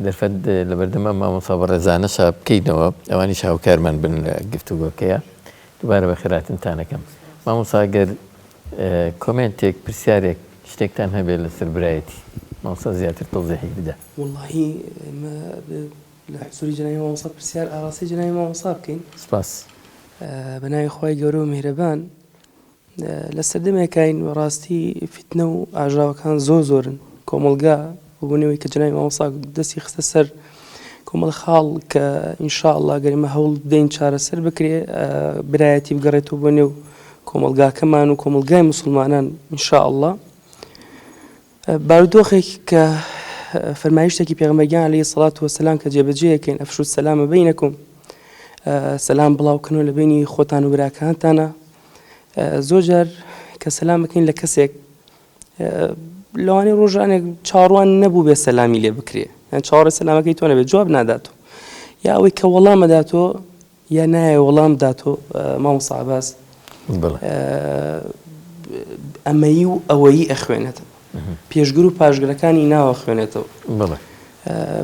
دەرفەت لەبەردەما مامۆستا بەڕێزانەشا بکەینەوە ئەوانیش هاوکارمان بن لە گفتوگۆکەیە دووبارە بە خێراتنتانەکەم مامۆستا ئەگەر کۆمنتێک پرسیارێک شتێکتان هەبێت لەسەر برایەتی مامۆستا زیاتر تەوزیحی بدە واللهی لە حزوری جنای مامۆستا پرسیار ئاڕاستی جنای مامۆستا بکەین سپاس بەناوی خۆی گەورە و میهرەبان لە سەردەمێکین ڕاستی فتنە و ئاژاوەکان زۆرن کۆمەڵگا بوونەوەی کە جنای مامۆستا دەستی خستە سەر کۆمەڵ خاڵ کە ئینشاءڵڵا گەریمە هەوڵ بدەین چارەسەر بکرێ برایەتی بگەڕێتەوە بۆ نێو کۆمەلگاکەمان و کۆمەلگای موسڵمانان ئینشاءڵڵا. بارودۆخێک کە فەرمایشتێکی پێغەمبەرگیان عەلەیهی سەڵات وەسەلام کە جێبەجێیەکەین ئەفشو السەلامە بەینەکم، سەلام بڵاوکردنەوە لە بینی خۆتان و براکانتانە. زۆر جار کە سەلام بکەین لە کەسێک لەوانەیە ڕۆژانێک چاڕوان نەبوو بێ سەلامی لێ بکرێ، یان چاوەڕێی سەلامەکەی تۆ نەبێت جواب ناداتەوە، یا ئەوەی کە وەڵامەداتۆ یا نایە وەڵام داتۆ مامۆستا عەباس ئەمەیی و ئەوەیی ئەخوێنێتەوە، پێشگر و پاشگرەکانی ناوە خوێنێتەوە.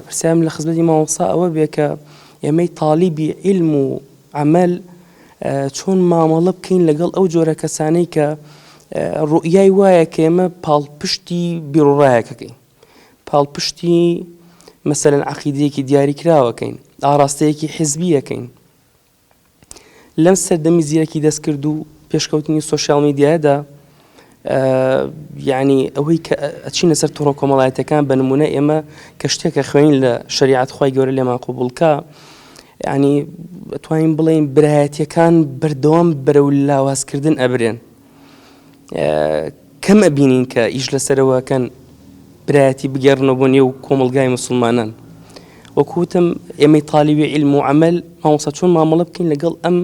پرسیارم لە خزمەتی مامۆستا ئەوە بێ کە ئێمەی تاڵیبی عیلم و عەمەل چۆن مامەڵە بکەین لەگەڵ ئەو جۆرە کەسانەی کە ڕوئیای وایە کە ئێمە پاڵپشتی بیرۆڕایەکەکەین، پاڵپشتی مەسەلەن عەقیدەیەکی دیاریکراوەکەین، ئاراستەیەکی حیزبیەکەین. لەم سەردەمی زیرەکی دەستکرد و پێشکەوتنی سۆشیال میدیادا یعنی ئەوەی کە ئەچینە سەر تۆڕە کۆمەڵایەتەکان بە نمونە ئێمە کە شتێکە خوێنین لە شەریعەت خوای گەورە لێمان قبوڵکە، یعنی ئەتوانین بڵێین برایەتیەکان بەردەوام بەرەو لاوازکردن ئەبرێن، کەم ئەبینین کە ئیش لەسەرەوەکەن برایەتی بگەڕنەوە بۆ نێو کۆمەلگای موسڵمانان. وەکوتم ئێمەی تاڵیبی عیلم و عەمەل مامۆستا چۆن مامەڵە بکەین لەگەڵ ئەم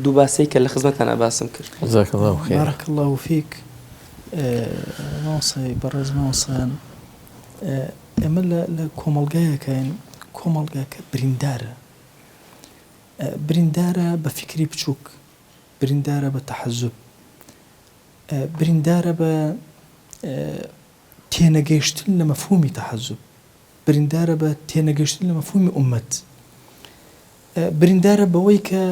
دوو باسەی کە لە خزمەتانە باسم کرد. جزاک الله خیر. بارك الله فيك. مامۆستای بەڕێز مامۆستایان، ئێمە لە کۆمەلگایەکەین، کۆمەلگاکە بریندارە، بریندارە بە فکری بچووک، بریندارە بە تەحەزوب، بریندارە بە تێنەگەیشتن لە مەفهومی تەحەزوب، بریندارە بە تێنەگەیشتن لە مەفهومی ئومەت، بریندارە بەوەی کە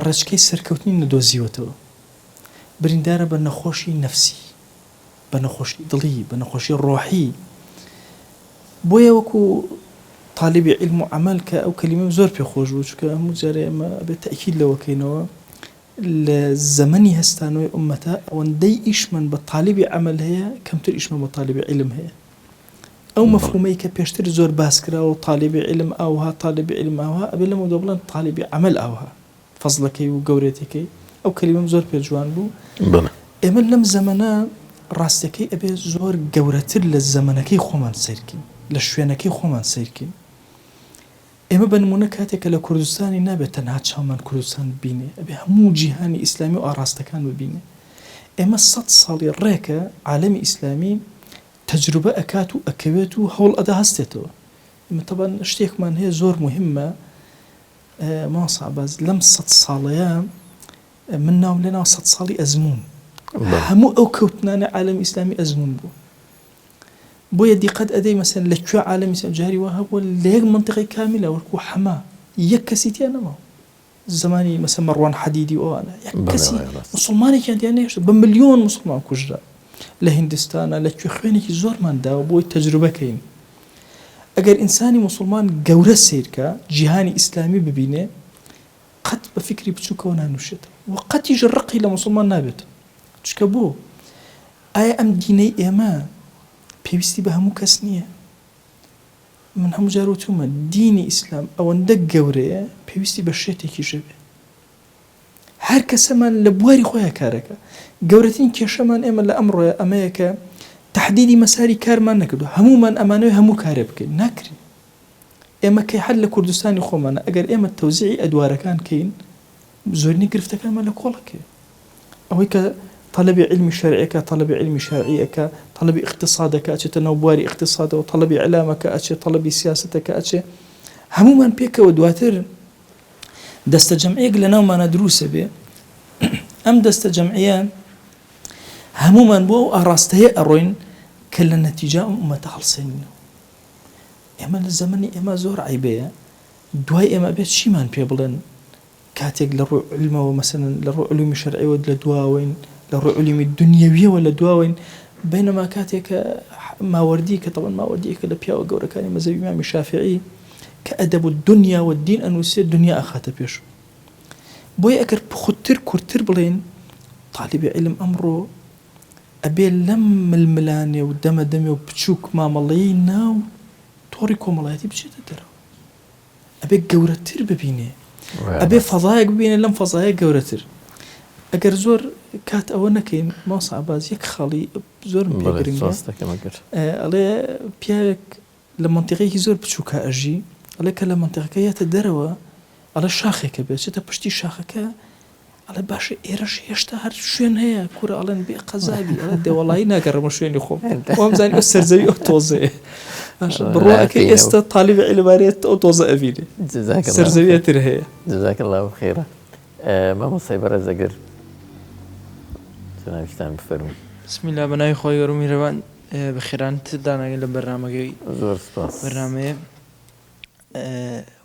ڕێچکەی سەرکەوتنی نەدۆزیوەتەوە، بریندارە بە نەخۆشی نەفسی، بە نەخۆشی دڵی، بە نەخۆشی ڕۆحی. بۆیە وەکو طالبی علم و عەمەل کە ئەو کەلیمە زۆر پێخۆش بوو، چونکە هەموو جارێ ئێمە بێت تەئکید لەوەکەینەوە لە زەمەنی هەستانەوەی ئومەتە ئەوەندەی ئیشمان بە طالبی عەمەل هەیە کەمتر ئیشمان بە طالبی علم هەیە. ئەو مەفهومەی کە پێشتر زۆر باس کراوە طالبی علم ئاوها، طالبی علم ئاوها، ئەبێ لەمە دۆ بڵێن طالبی عەمەل ئاوها، فەزڵەکەی و گەورەتەکەی. ئەو کەلیمەم زۆر پێ جوان بوو. ئێمە لەم زەمەنە ڕاستەکەی ئەبێ زۆر گەورەتر لە زەمەنەکەی خۆمان سیرکەین، لە شوێنەکەی خۆمان سیرکەین. ئێمە بە نمونە کاتێکە لە کوردستانی نابێت تەنها چاومان کوردستان ببینێ، ئەبێ هەموو جیهانی ئیسلامی و ئاراستەکان ببینێ. ئێمە 100 ساڵی ڕێکە عالەمی ئیسلامی تەجروبە ئەکات و ئەکەوێت و هەوڵ ئەدا هەستێتەوە. ئێمە تەبەن شتێکمان هەیە زۆر مهمە، مامۆستا عەباس لەم 100 ساڵەیە من ناوم لێ ناو 100 ساڵی ئەزموون، هەموو ئەو کەوتنانە عالەمی ئیسلامی ئەزموون بوو. بۆیە دیقەت ئەدەی مەسەن لەکوێ عالەمی ئیسلام جاری وە هەبووە لە یەک منتیقەی کامیلە وەکو حەما یەک کەسی تیا نەماوە، زمانی مەسەن مەڕوان حەدیدی ئەوانە یەک کەسی موسڵمانێکیان تیا نەهێشتا، بە ملیۆن موسڵمان کوژرا لە هیندستانە، لەکوێ خوێنێکی زۆرمان داوە بۆی تەجروبەکەین. ئەگەر ئینسانی موسڵمان گەورە سیرکە جیهانی ئیسلامی ببینێ قەت بە فکری بچووکەوە نانووشێتەوە و قەتیش ڕقی لە موسڵمان نابێت. چکە بۆ ئایا ئەم دینەی ئێمە پێویستی بە هەموو کەس نییە؟ من هەموو جار وتومە دینی ئیسلام ئەوەندە گەورەیە پێویستی بە شێتێکی ژەبێ. هەر کەسەمان لە بواری خۆیان کارەکە. گەورەترین کێشەمان ئێمە لە ئەمڕۆیە ئەمەیە کە تەحدیدی مەساری کارمان نەکردو، هەمومان ئەمانەوێ هەموو کارێ بکەین، ناکرین. ئێمە کەی حەل لە کوردستانی خۆمانە ئەگەر ئێمە تەوزیعی ئەدوارەکان کەین زۆرینەی گرفتەکانمان لە کۆڵەکەی. ئەوەی کە طلبی علمی شرعیەکە، طلبی علمی شرعیەکە، طلبی اقتصادەکە ئەچێتە ناو بواری اقتصادەوە، طلبی علامەکە ئەچێت، طلبی سیاسەتەکە ئەچێ، هەمومان پێکەوە دواتر دەستە جەمعیەک لە ناومانە دروسە بێ. ئەم دەستە جەمعیە هەمومان بۆ ئەو ئاراستەیە ئەڕۆین کە لە نەتیجا ئەم ئومەتە هەڵسێنینەوە. ئێمە لە زەمەنی ئێمە زۆر عیبەیە دوای ئێمە بێت چیمان پێ بڵێن کاتێک لە ڕووی علمەوە مەسەلەن لە ڕووی علومی شەرعیەوە لە دواوین، لە ڕووی علومی دنیەویەوە لە دواوین، بەینەما کاتێکە ماوەردی کە تەڵەن ماوەردیەکە لە پیاوە گەورەکانی مەذهەبی ئیمامی شافعی کە ئەدەب الدنیا والدین ئەنووسێ دنیا ئەخاتە پێش. بۆیە ئەگەر خودتر کورتتر بڵێن طالبی علم ئەمڕۆ ئەبێ لەم ململانێ و دەمەدەمێ و بچووک مامەڵەیەی ناو تۆڕی کۆمەڵایەتی بچێتە دەرەوە ئەبێ گەورەتر ببینێ ئەبێ فەزایەک ببینێ لەم فەزایە گەورەتر ئەگەر زۆر کات ئەوە نەکەین ماوەسا عەباس یەک خاڵی زۆرم پێ گرنگە ئەڵێ پیاوێک لە مەنتیقەیەکی زۆر بچووکە ئەژی ئەڵێ کە لە مەنتیقەکە یەتە دەرەوە ئەڵێ شاخێکە بێت چێتە پشتی شاخەکە ئەڵێ باشە ئێرەش هێشتا هەر شوێن هەیە کورە ئەڵێن بێ قەزابی ئەڵێ دێوەڵایی ناگەڕەمە شوێنی خۆم وام زانی ئەو سەرزەوی ئەو تۆزەیە بڕواکەی ئێستا تالیبی عیلمانیەت ئەو تۆزە ئەبینێ سەرزەویەتر هەیە جزاک الله خێرە مامۆستای بەڕێز ئەگەر جنابشتان بفەرمون بسم الله بەناوی خۆی گەورە و میهرەبان بەخێرانتر داناگەن لە بەرنامەکەی زۆر سپاس بەرنامەیە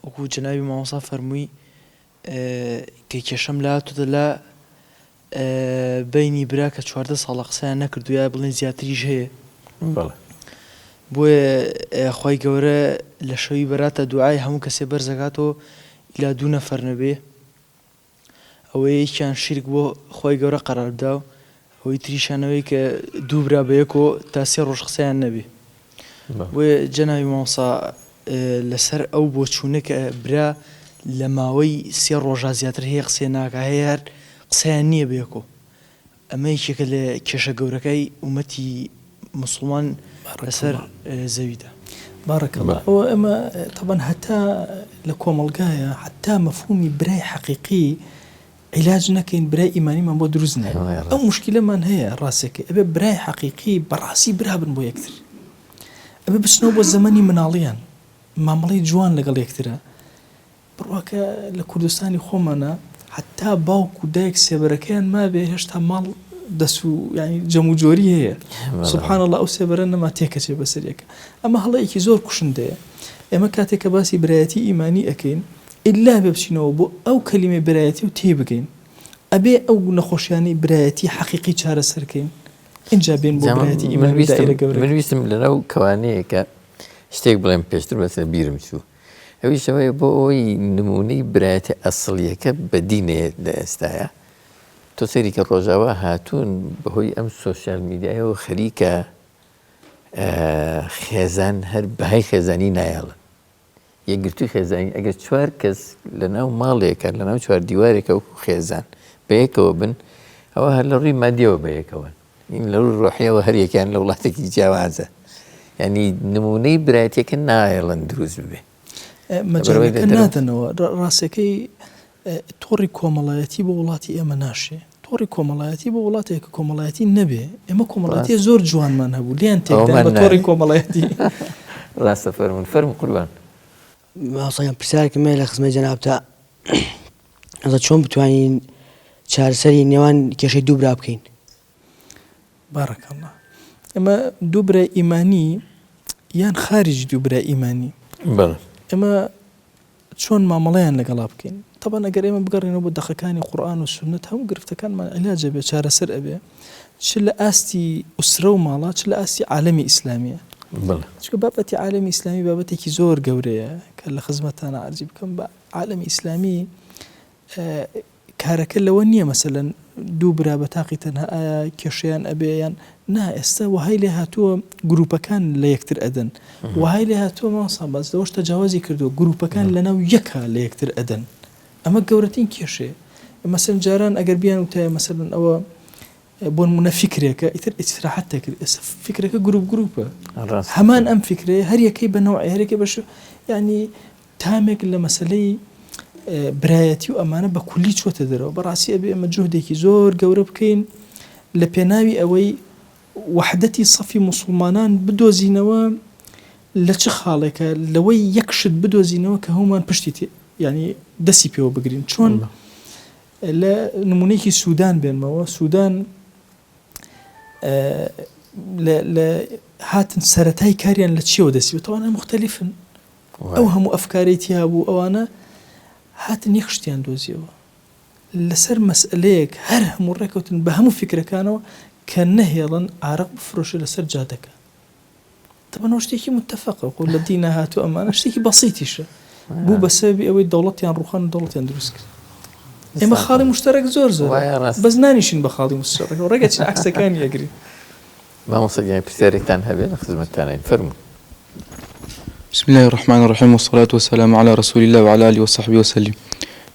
وەکو جەنابی مامۆستا فەرمووی کە کێشەم لە هاتووتە لە بینی برا کە 14 ساڵە قسەیان نەکردو یا بڵێن زیاتریش هەیە بۆیە خۆی گەورە لە شەوی بەراتە دوعای هەموو کەسێ بەرزەکاتەوە ئیلا 2 نەفەر نەبێ ئەوەی یەکیان شیرک بۆ خۆی گەورە قەرار بداو ئەوەی تریشانەوەی کە 2 برا بەیەکەوە تا 3 ڕۆژ قسەیان نەبێ بۆیە جەنابی مامۆستا لەسەر ئەو بۆ چوونە کە برا لە ماوەی 3 ڕۆژە زیاتر هەیە قسێ ناکە هەیە هەر قسەیان نییە بەیەکەوە ئەمە یەکێکە لە کێشە گەورەکەی ئومەتی مسلمان لەسەر زەویدا بارك الله هو اما طبعا حتى لكوملقايا حتى مفهومي براي حقيقي علاج نكين براي ايماني ما بو دروزنا او مشكله من هي راسك ابي براي حقيقي براسي برابن بو يكثر ابي بشنو بو زماني مناليان معاملي جوان لقال يكثر برواك لكردستاني خومنا حتى باوكو دايك سيبركان ما بيهش مال دسو يعني جموجوري هي سبحان الله او سبرنا ما تيكتي بسريك اما هلا يكي زور كشنده اما كاتك باسي برايتي ايماني اكين الا ببشنو بو او كلمه برايتي وتيبكين ابي او نخوشياني برايتي حقيقي چاره سركين ان جابين بو برايتي ايماني دائره قبر من بيسم لنا كوانيك اشتيك بلين بيشتر بس بيرم شو اوي شوي بو نموني برايتي اصليه كبدينه داستايا تو سری که روزاوا هاتون بهوی ام سوشال میدیا و خریکه خزان هر بهای خزانی نیال یکیتو خزانی اگر 4 کس لناو ماله کن لناو 4 دیواره که خزان بیکو بن او هل روی مادیو بیکوان این لو روحیه و هر یکان لو الله تکی جوازه یعنی نمونه براتی که نیالن دروز بی مجال کناتنو راسکی تۆڕی کۆمەڵایەتی بۆ وڵاتی ئێمە ناشێ تۆڕی کۆمەڵایەتی بۆ وڵاتێک کۆمەڵایەتی نەبێ ئێمە کۆمەڵایەتی زۆر جوانمان هەبوو لیان تێکدان بە تۆڕی کۆمەڵایەتی ڕاستە فەرمون قوربان ماسەیان پرسیارکەمە لە خزمەت جەنابتە ئەزە چۆن بتوانین چارەسەری نێوان کێشەی 2 برا بکەین بارەکە الله ئێمە 2 برای ئیمانی یان خارج 2 برای ئیمانی ئێمە چۆن مامەڵەیان لەگەڵا بکەین طبعا ئەگەر ئێمە بگەڕێنەوە بۆ دەخەکانی قورئان و سونەت هەموو گرفتەکانمان عیلاجە بێ چارەسەر ئەبێ چ لە ئاستی ئوسرە و ماڵات چ لە ئاستی عالەمی ئیسلامیە چونکە بابەتی عالەمی ئیسلامی بابەتێکی زۆر گەورەیە کە لە خزمەتتانە عەرزی بکەم بە عالەمی ئیسلامی کارەکە لەوە نییە مەسەلەن 2 برا بە تاقی تەنها ئایا کێشەیان ئەبێیان نا ئێستا وهای لێ هاتووە گروپەکان لە یەکتر ئەدەن وهای لێ هاتووە ماسا باز لەوەش تەجاوازی کردووە گروپەکان لەناو یەکە لە یەکتر ئەدەن ئەمە گەورەترین کێشەیە مەسەلەن جاران ئەگەر بیان وتایە مەسەلەن ئەوە بۆ نمونە فیکرێکە ئیتر ئیستراحەت دەکرد ئێستا فیکرەکە گروپە هەمان ئەم فیکرەیە هەر یەکەی بە نەوعی هەر یەکەی بەش یعنی تامێک لە مەسەلەی برایەتی و ئەمانە بە کولی چۆتە دەرەوە بەڕاستی ئەبێ ئەمە جوهدێکی زۆر گەورە بکەین لە پێناوی ئەوەی وحدەتی سەفی موسڵمانان بدۆزینەوە لە چ خاڵێکە لەوەی یەکشت بدۆزینەوە کە هەمومان پشتی یعنی دەستی پێوە بگرین چۆن لە نمونەیەکی سوودان بێنمەوە سوودان لە هاتن سەرەتای کاریان لە چیەوە دەستی تەوانە مختلفن ئەو هەموو ئەفکارەی تیا بوو ئەوانە هاتن یەک شتیان دۆزیەوە لەسەر مەسئلەیەک هەر هەموو ڕێکەوتن بە هەموو فکرەکانەوە کە نەهێڵن ئارەق بفرۆشە لەسەر جادەکە طبعا شتێکی متفقە وەکو لە دینە هاتوو ئەمانە شتێکی بەسیتیشە بوو بەسەبەبی ئەوەی دەوڵەتیان ڕوخان دەوڵەتیان دروست کرد ئێمە خاڵی مشتەرەک زۆر بەس نانیشین بە خاڵی مشتەرەک ڕێگە چین عەکسەکانی ئەگرین مامۆستا گیانی پرسیارێکتان هەبێ لە خزمەتتانین فەرموون بسم الله الرحمن الرحيم والصلاة والسلام على رسول الله وعلى آله وصحبه وسلم.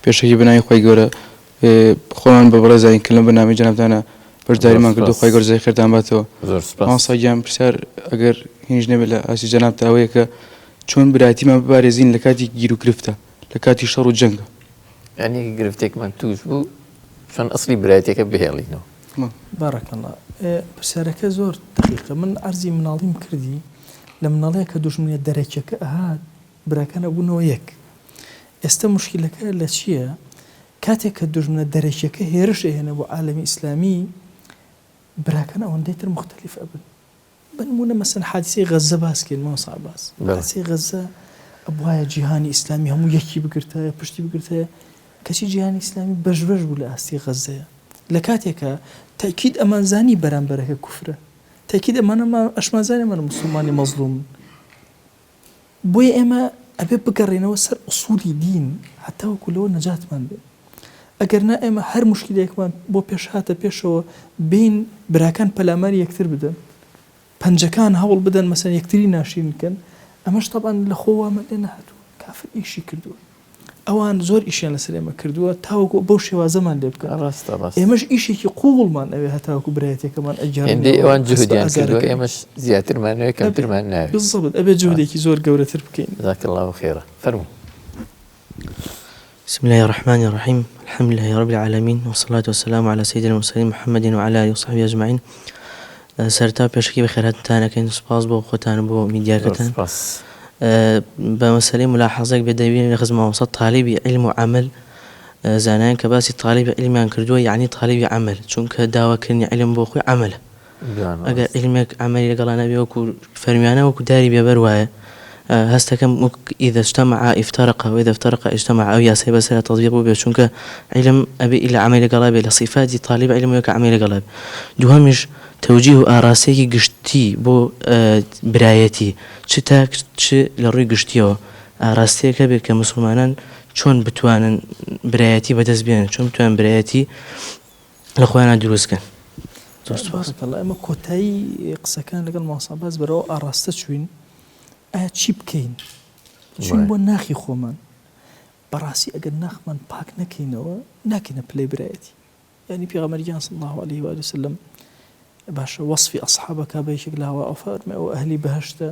بيشكي بناي خوي جورا خوان ببرزين كلام برنامج جنابنا برداري ما كردو خوي جور زي خير دامباتو. ما صايم بسر أجر هنج نبلا أسي جناب تاويك شون براتي ما ببارزين لكاتي جيرو كرفتا لكاتي شرو جنگا. يعني قرفتك من توجبو شون أصلي براتك بهالينو. بارك الله. برسالك زور دقيقة من عرضي من عظيم كردي لما نلاقي دوش من الدرجة هاد براكنا أبونا وياك است مشكلة كلا شيء كاتك دوش من الدرجة هيرش هنا أبو عالم إسلامي براكنا ونديتر مختلف أبدا بنمونا مثلا حادثة غزة باسكين ما صعب باس حادثة غزة أبوها جهاني إسلامي هم يكي بقرتها بشتي بقرتها كشي جهاني إسلامي بجبج ولا أستي غزة لكاتك تأكيد أمان زاني بران بركة كفرة تأكيد أمان ما أشمان زاني من مسلماني مظلوم بوي إما أبي بقرينا وسر أصولي دين حتى وكله نجاة من بي أقرنا إما هر مشكلة يكمان بو بيش هاتا بيشو بين براكان بلاماري يكتر بدن بنجكان هول بدن مثلا يكتري ناشين كان أماش طبعا لخوة ما لنا هاتو كافر إيشي كردو أوان زور إيشي على سلامة كردو تاوكو بوشي وزمان ليبكا راست إماش إيشي كي قول من أبي هتاوكو بريتي كمان أجهر عندي أوان جهد يعني كردو إماش زيادة معنوي كم معنوي بالضبط أبي جهدي كي زور قورة تربكين جزاك الله خيرا فرمو. بسم الله الرحمن الرحيم الحمد لله رب العالمين والصلاة والسلام على سيدنا المرسلين محمد وعلى آله وصحبه أجمعين. سرتا بشكي بخيرات تانا كين سباس بو خوتان بو ميديا كتان بمسألة ملاحظة بدأبين لخزمة وسط طالب علم وعمل زانان كباسي طالب علم عن كردوه يعني طالب عمل چونك داوا كرني علم بو خوي عمله اگر علمك عملي لقال نبي وكو فرميانا وكو داري بيبروايا هستكم إذا اجتمع افترق وإذا افترق اجتمع أو ياسي بس لا تطبيق بيشونك علم أبي إلى عمل قلبي لصفات طالب علم ويك عمل قلب دوهمش توجيه آراسيكي قشتي بو برايتي چتا چ لروي قشتيو آراستيك بي كمسلمانان چون بتوانن برايتي بدز بيان چون بتوان برايتي لخوانا دروس كان. بارك الله اما كوتاي قسكان لقل مواصباز برو آراستا چوين چی بکەین چون بۆ ناخی خۆمان بەڕاستی ئەگەر ناخمان پاک نەکەینەوە ناکەینە پلەی برایەتی یعنی پێغەمبەریان صلی الله عليه و سلم باشە وەصفی ئەصحابەکە بە یەکێک لە هەوا ئەو فەرمێ ئەو ئەهلی بەهەشتە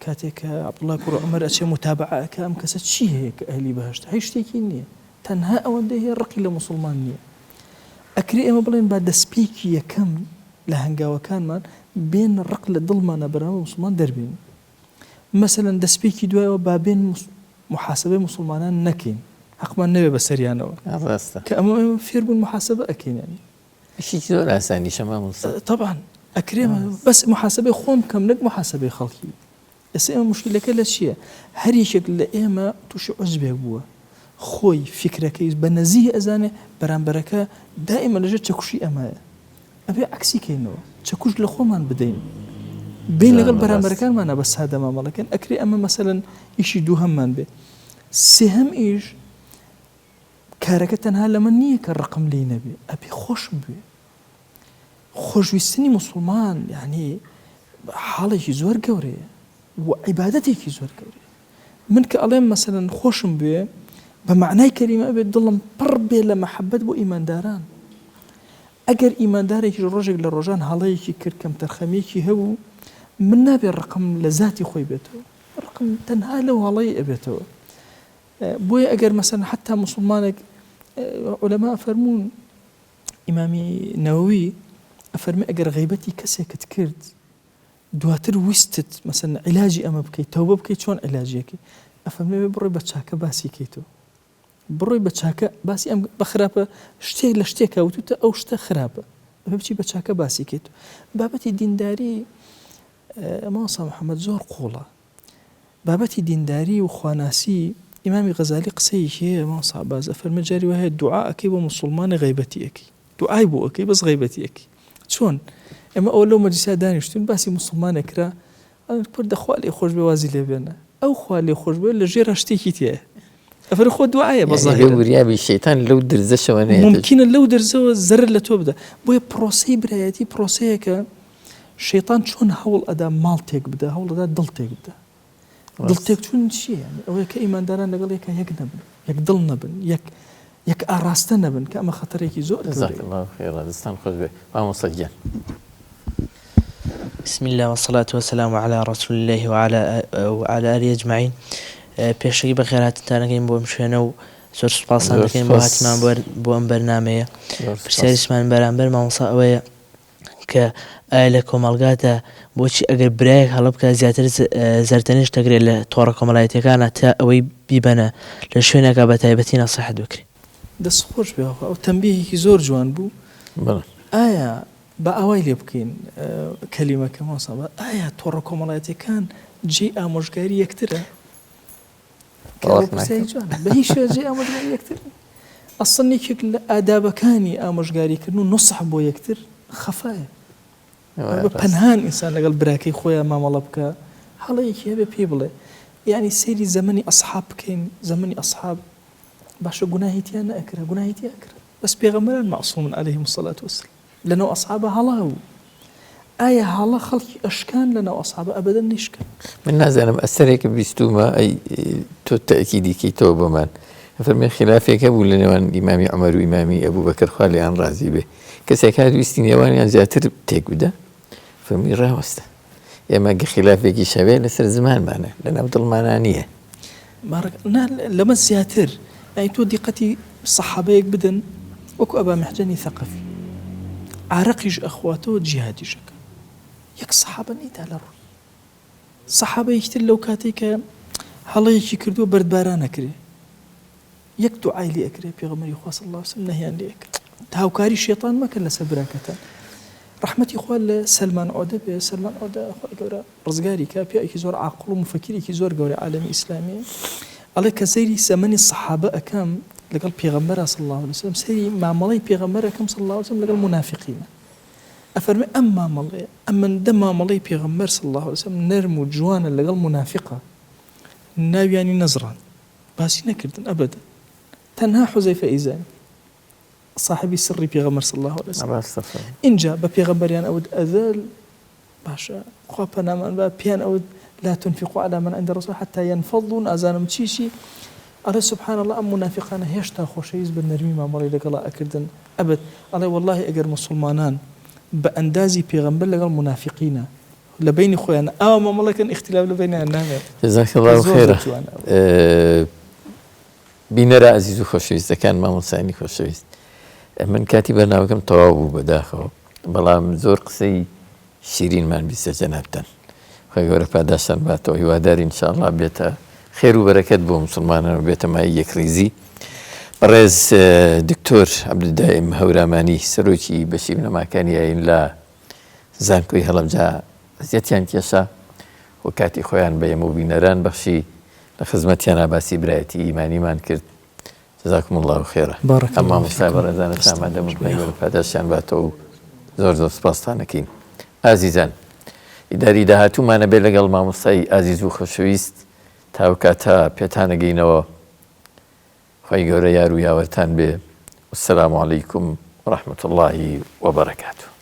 کاتێک کە عەبدوڵڵای کوڕ عومەر ئەچێ متابعەکە ئەم کەسە چی هەیە کە ئەهلی بەهەشتە هیچ شتێکی نییە تەنها ئەوەندەی هەیە ڕقی لە موسڵمان نییە ئەکرێ ئێمە بڵێن با دەستپێکی یەکەم لە هەنگاوەکانمان بێن ڕق لە دڵمانە بەرامبەر موسڵمان دەربێن مثلا دەستپێکی دوایەوە بابێن محاسبەی مسلمانان نەکەین حەقمان نەوێ بەسەریانەوە کە ئەمە فێربوون محاسبە ئەکەین ینی شي زۆر ئاسانی شەما طبعا ئەکرێمە بەس محاسبەی خۆم کەم نەک محاسبەی خەڵکی ئێستا ئێمە مشکلەکە لە چییە هەر یەکێک لە ئێمە تووشی عوجبێک بووە خۆی فکرەکەی بە نەزیه ئەزانێ بەرامبەرەکە دائیمە لەژێر چەکوشی ئەمایە ئەبێ عەکسی کەینەوە چەکوش لە خۆمان بدەین بين لەگەڵ بەرامبەرەکانمانە بە سادە مامەڵەکەن ئەکرێ ئەمە مەسەلەن ئیشی دووهەممان بێ سێهەم ئیش کارەکە تەنها لەمە نییە کە ڕقم لێی نەبێ ئەبێ خۆشم بێ خۆشویستنی موسڵمان یعنی حاڵێکی زۆر گەورەیە و عیبادەتێکی زۆر گەورەیە من کە ئەڵێم مەسەلەن خۆشم بێ بە معنای کەریمە ئەبێ دڵم پڕ بێ لە مەحەبەت بۆ ئیمانداران ئەگەر ئیماندارێکی ڕۆژێک لە ڕۆژان هەڵەیەکی کرد کەم تەرخەمێکی هەبوو من نابێ ڕقم لە ذاتی خۆی بێتەوە ڕقم تەنها لەو هەڵەیە ئەبێتەوە بۆیە ئەگەر مەسەلەن حتا موسڵمانێک عولەما ئەفەرموون ئیمامی نەوەوی ئەفەرمێ ئەگەر غەیبەتی کەسێکت کرد دواتر ویستت مەسەلەن عیلاجی ئەمە بکەیت تەوبە بکەیت چۆن عیلاجیەکەی ئەفەرمێ بڕۆی بە چاکە باسی کەیتەوە بڕۆی بە چاکە باسی ئەم بە خراپە شتێک لە شتێکە وتوتە ئەو شتە خراپە ئەبێ بچی بە چاکە باسی کەیت بابەتی دینداری ماسا محەممەد زۆر قوڵە بابەتی دینداری و خواناسی ئیمامی غەزالی قسەیەکی هەیە ماسا باز ئەفەرمێ جاری وایە دوعا ئەکەی بۆ موسڵمانی غەیبەتی ئەەکەی دوعای بۆ ئەەکەی بەس غەیبەتی ئەەکەی چۆن ئێمە ئەو لەو مەجلیسا دانیشتون باسی موسڵمانێکرا پرد دەخوا لێ خۆش بێ وازی لێ بێنە ئەو خوا لێ خۆش بێ لە ژێرە شتێکی تێیە ئەفەر خۆ دوعایە بەزاهیر وریابی شەیتان لەو درزەشەوە نەیە ممکنە لەو دەرزەوە زەرر لە تۆ بدە بۆیە پرۆسەی برایەتی پرۆسەیەکە شەیطان چۆن هەوڵ ئەدا ماڵ تێک بدە هەوڵ ئەدا دڵ تێک بدە دڵتێکچوون چییە ئەوەیە کە ئیمانداران لەگەڵ یەکە یەک نەبن یەک دڵ نەبن یەک ئاراستە نەبن کە ئەمە خەتەرێکی زۆر دەستان خۆش بێ مامۆستا گیان. بسم الله والصلاة والسلام على رسول الله وعلى آله أجمعين. پێشەکی بەخێرهاتتان دەکەین بۆ شوێنە و زۆر سوپاسان دەکەین بۆ هاتمان بۆ ئەم بەرنامەیە. پرسیاریشمان بەرامبەر مامۆستا ئەوەیە کە ئایا لە کۆمەڵگاتە بۆچی ئەگەر برایەک هەڵە بکە زیاتر زەرتەنیش دەگرێت لە تۆڕە کۆمەڵایەتیەکانە تا ئەوەی بیبەنە لە شوێنێکە بە تایبەتی نەسیحەت بکرێت. دەست خۆش بێ ئەو تەنبیهێکی زۆر جوان بوو. ئایا بە ئەوای لێ بکەین کەلیمەکە مامۆستا ئایا تۆڕە کۆمەڵایەتیەکان جێی ئامۆژگاری یەکترە؟ بە هیچ شێجێ ئامۆژگاری یەکتر ئەسڵێکێک لە ئادابەکانی ئامۆژگاریکردن و نوسح بۆ یەکتر خەفایە. پەنهان ئینسان لەگەڵ براکەی خۆیان مامەڵە بکە هەڵەیەکی هەبێ پێ بڵێ یعنی سەیری زەمەنی ئەسحاب بکەین زەمەنی ئەسحاب باشە گوناهیتیان نەئەکرا گوناهیتی ئەکرا بەس پێغەمبەران مەعسوومن عەلەیهیمو السەڵاتو وەسەلام لەنەو ئەسحابە هەڵا بوو. ئایا هەڵە خەڵکی ئەشکان لەنەو ئەسحابە ئەبەدەن نیشکن. من نازانم ئەسەرێکە بیستومە ئەی تۆ تەئکیدیکەیتەوە بۆمان فەرمێ خلافێکە بوو لە نێوان ئیمامی عومەر و ئیمامی ئەبوو بەکر خوا لێیان ڕازی بێ کەسێک هات ویستی نێوانیان زیاتر تێک بدە فەرمی ڕاوەستە ئێمە خلافێکی شەوێ لەسەر زمانمانە لەناو دڵمانە نییە. لەمە زیاتر یعنی تۆ دیقەتی سەحابەیەک بدەن وەکو ئەبا محجەنی ثەقەفی عارەقیش ئەخواتەوە جیهادیشەکە یەک سەحابە نەیدا لە ڕووی سەحابەیەکی تر لەو کاتێک کە هەڵەیەکی کردووە بەردباران ئەکرێ یەک دوعای لێ ئەکرێ پێغەمبەری خوا صلی الله علیه وسلم نەهیان لێ ئەکرد. هاوکاری شێطان مەکەن لەسەر براکەتان. ڕەحمەتی خوا لە سەلمان عۆدە بێ سەلمان عۆدە خوا گەورە ڕزگاری کە پیاوێکی زۆر عاقڵ و مفەکرێکی زۆر گەورەی عالەمی ئیسلامی ئەڵێ کە سەیری سەمەنی سەحابە ئەکەم لەگەڵ پێغەمبەر صلی الله علیه وسلم سەیری مامەڵەی پێغەمبەر ئەکەم صلی الله علیه وسلم لەگەڵ منافقینە ئەفەرمێ ئەم مامەڵەیە ئەمەندە مامەڵەی پێغەمبەر صلی الله علیه وسلم نەرم و جوانە لەگەڵ منافقە ناویانی نەزڕان باسی نەکردن ئەبەدەن تەنها حوزەیفە ئیزانی صاحبی سری پێغەمبەر صلی الله علیه وسلم اینجا بە پێغەمبەریان ئەوت ئەذل باشە خوا پەنامان بە پیان ئەوت لا تنفقوا على من عند الرسول حتى ينفضوا ئازانم چیشی ئەڵێ سبحان الله ئەم منافقانە هێشتا خۆشەویست بە نەرمی مامەڵەی لەگەڵا ئەکردن ئەبد ئەڵێ والله ئەگەر مسلمانان بە ئەندازی پێغەمبەر لەگەڵ منافقینە لە بینی خۆیان ئەوە مامەڵەکەن اختلاف لە بینیان نامێت. جەزاک الله خێرە. بینەرە عەزیز و خۆشەویستەکان مامۆستایانی خۆشەویست من کاتی بەرنامەکەم تەواو بوو بەداخەوە بەڵام زۆر قسەی شیرینمان بیستە جەنابتان خۆی گەورە پاداشان باتەوە هیواداری ئینشاءالله بێتە خێر و بەرەکەت بۆ مسلمانان و بێتە مای یەکریزی. بەڕێز دکتۆر عەبدولدائیم هەورامانی سەرۆکی بەشی بنەماکانی یاین لە زانکۆی هەڵەبجا ئەزیەتیان کێشا و کاتی خۆیان بە ئێمە و بینەران بەخشی لە خزمەتیان ئاباسی برایەتی ئیمانیمان کرد. جەزاکم الله خێرە. ئەم مامۆستای بەڕێزانە ئامادەمون پاداشیان باتەوە و زۆر زۆر سوپاستان دەکەین. ئازیزان ئیداری داهاتوومانە بێ لەگەڵ مامۆستای ئازیز و خۆشەویست تاو کاتە پێتانەگەینەوە خۆی گەورە یار و یاوەرتان بێ. والسلام عەلەیکم ورحمة الله وبركاته.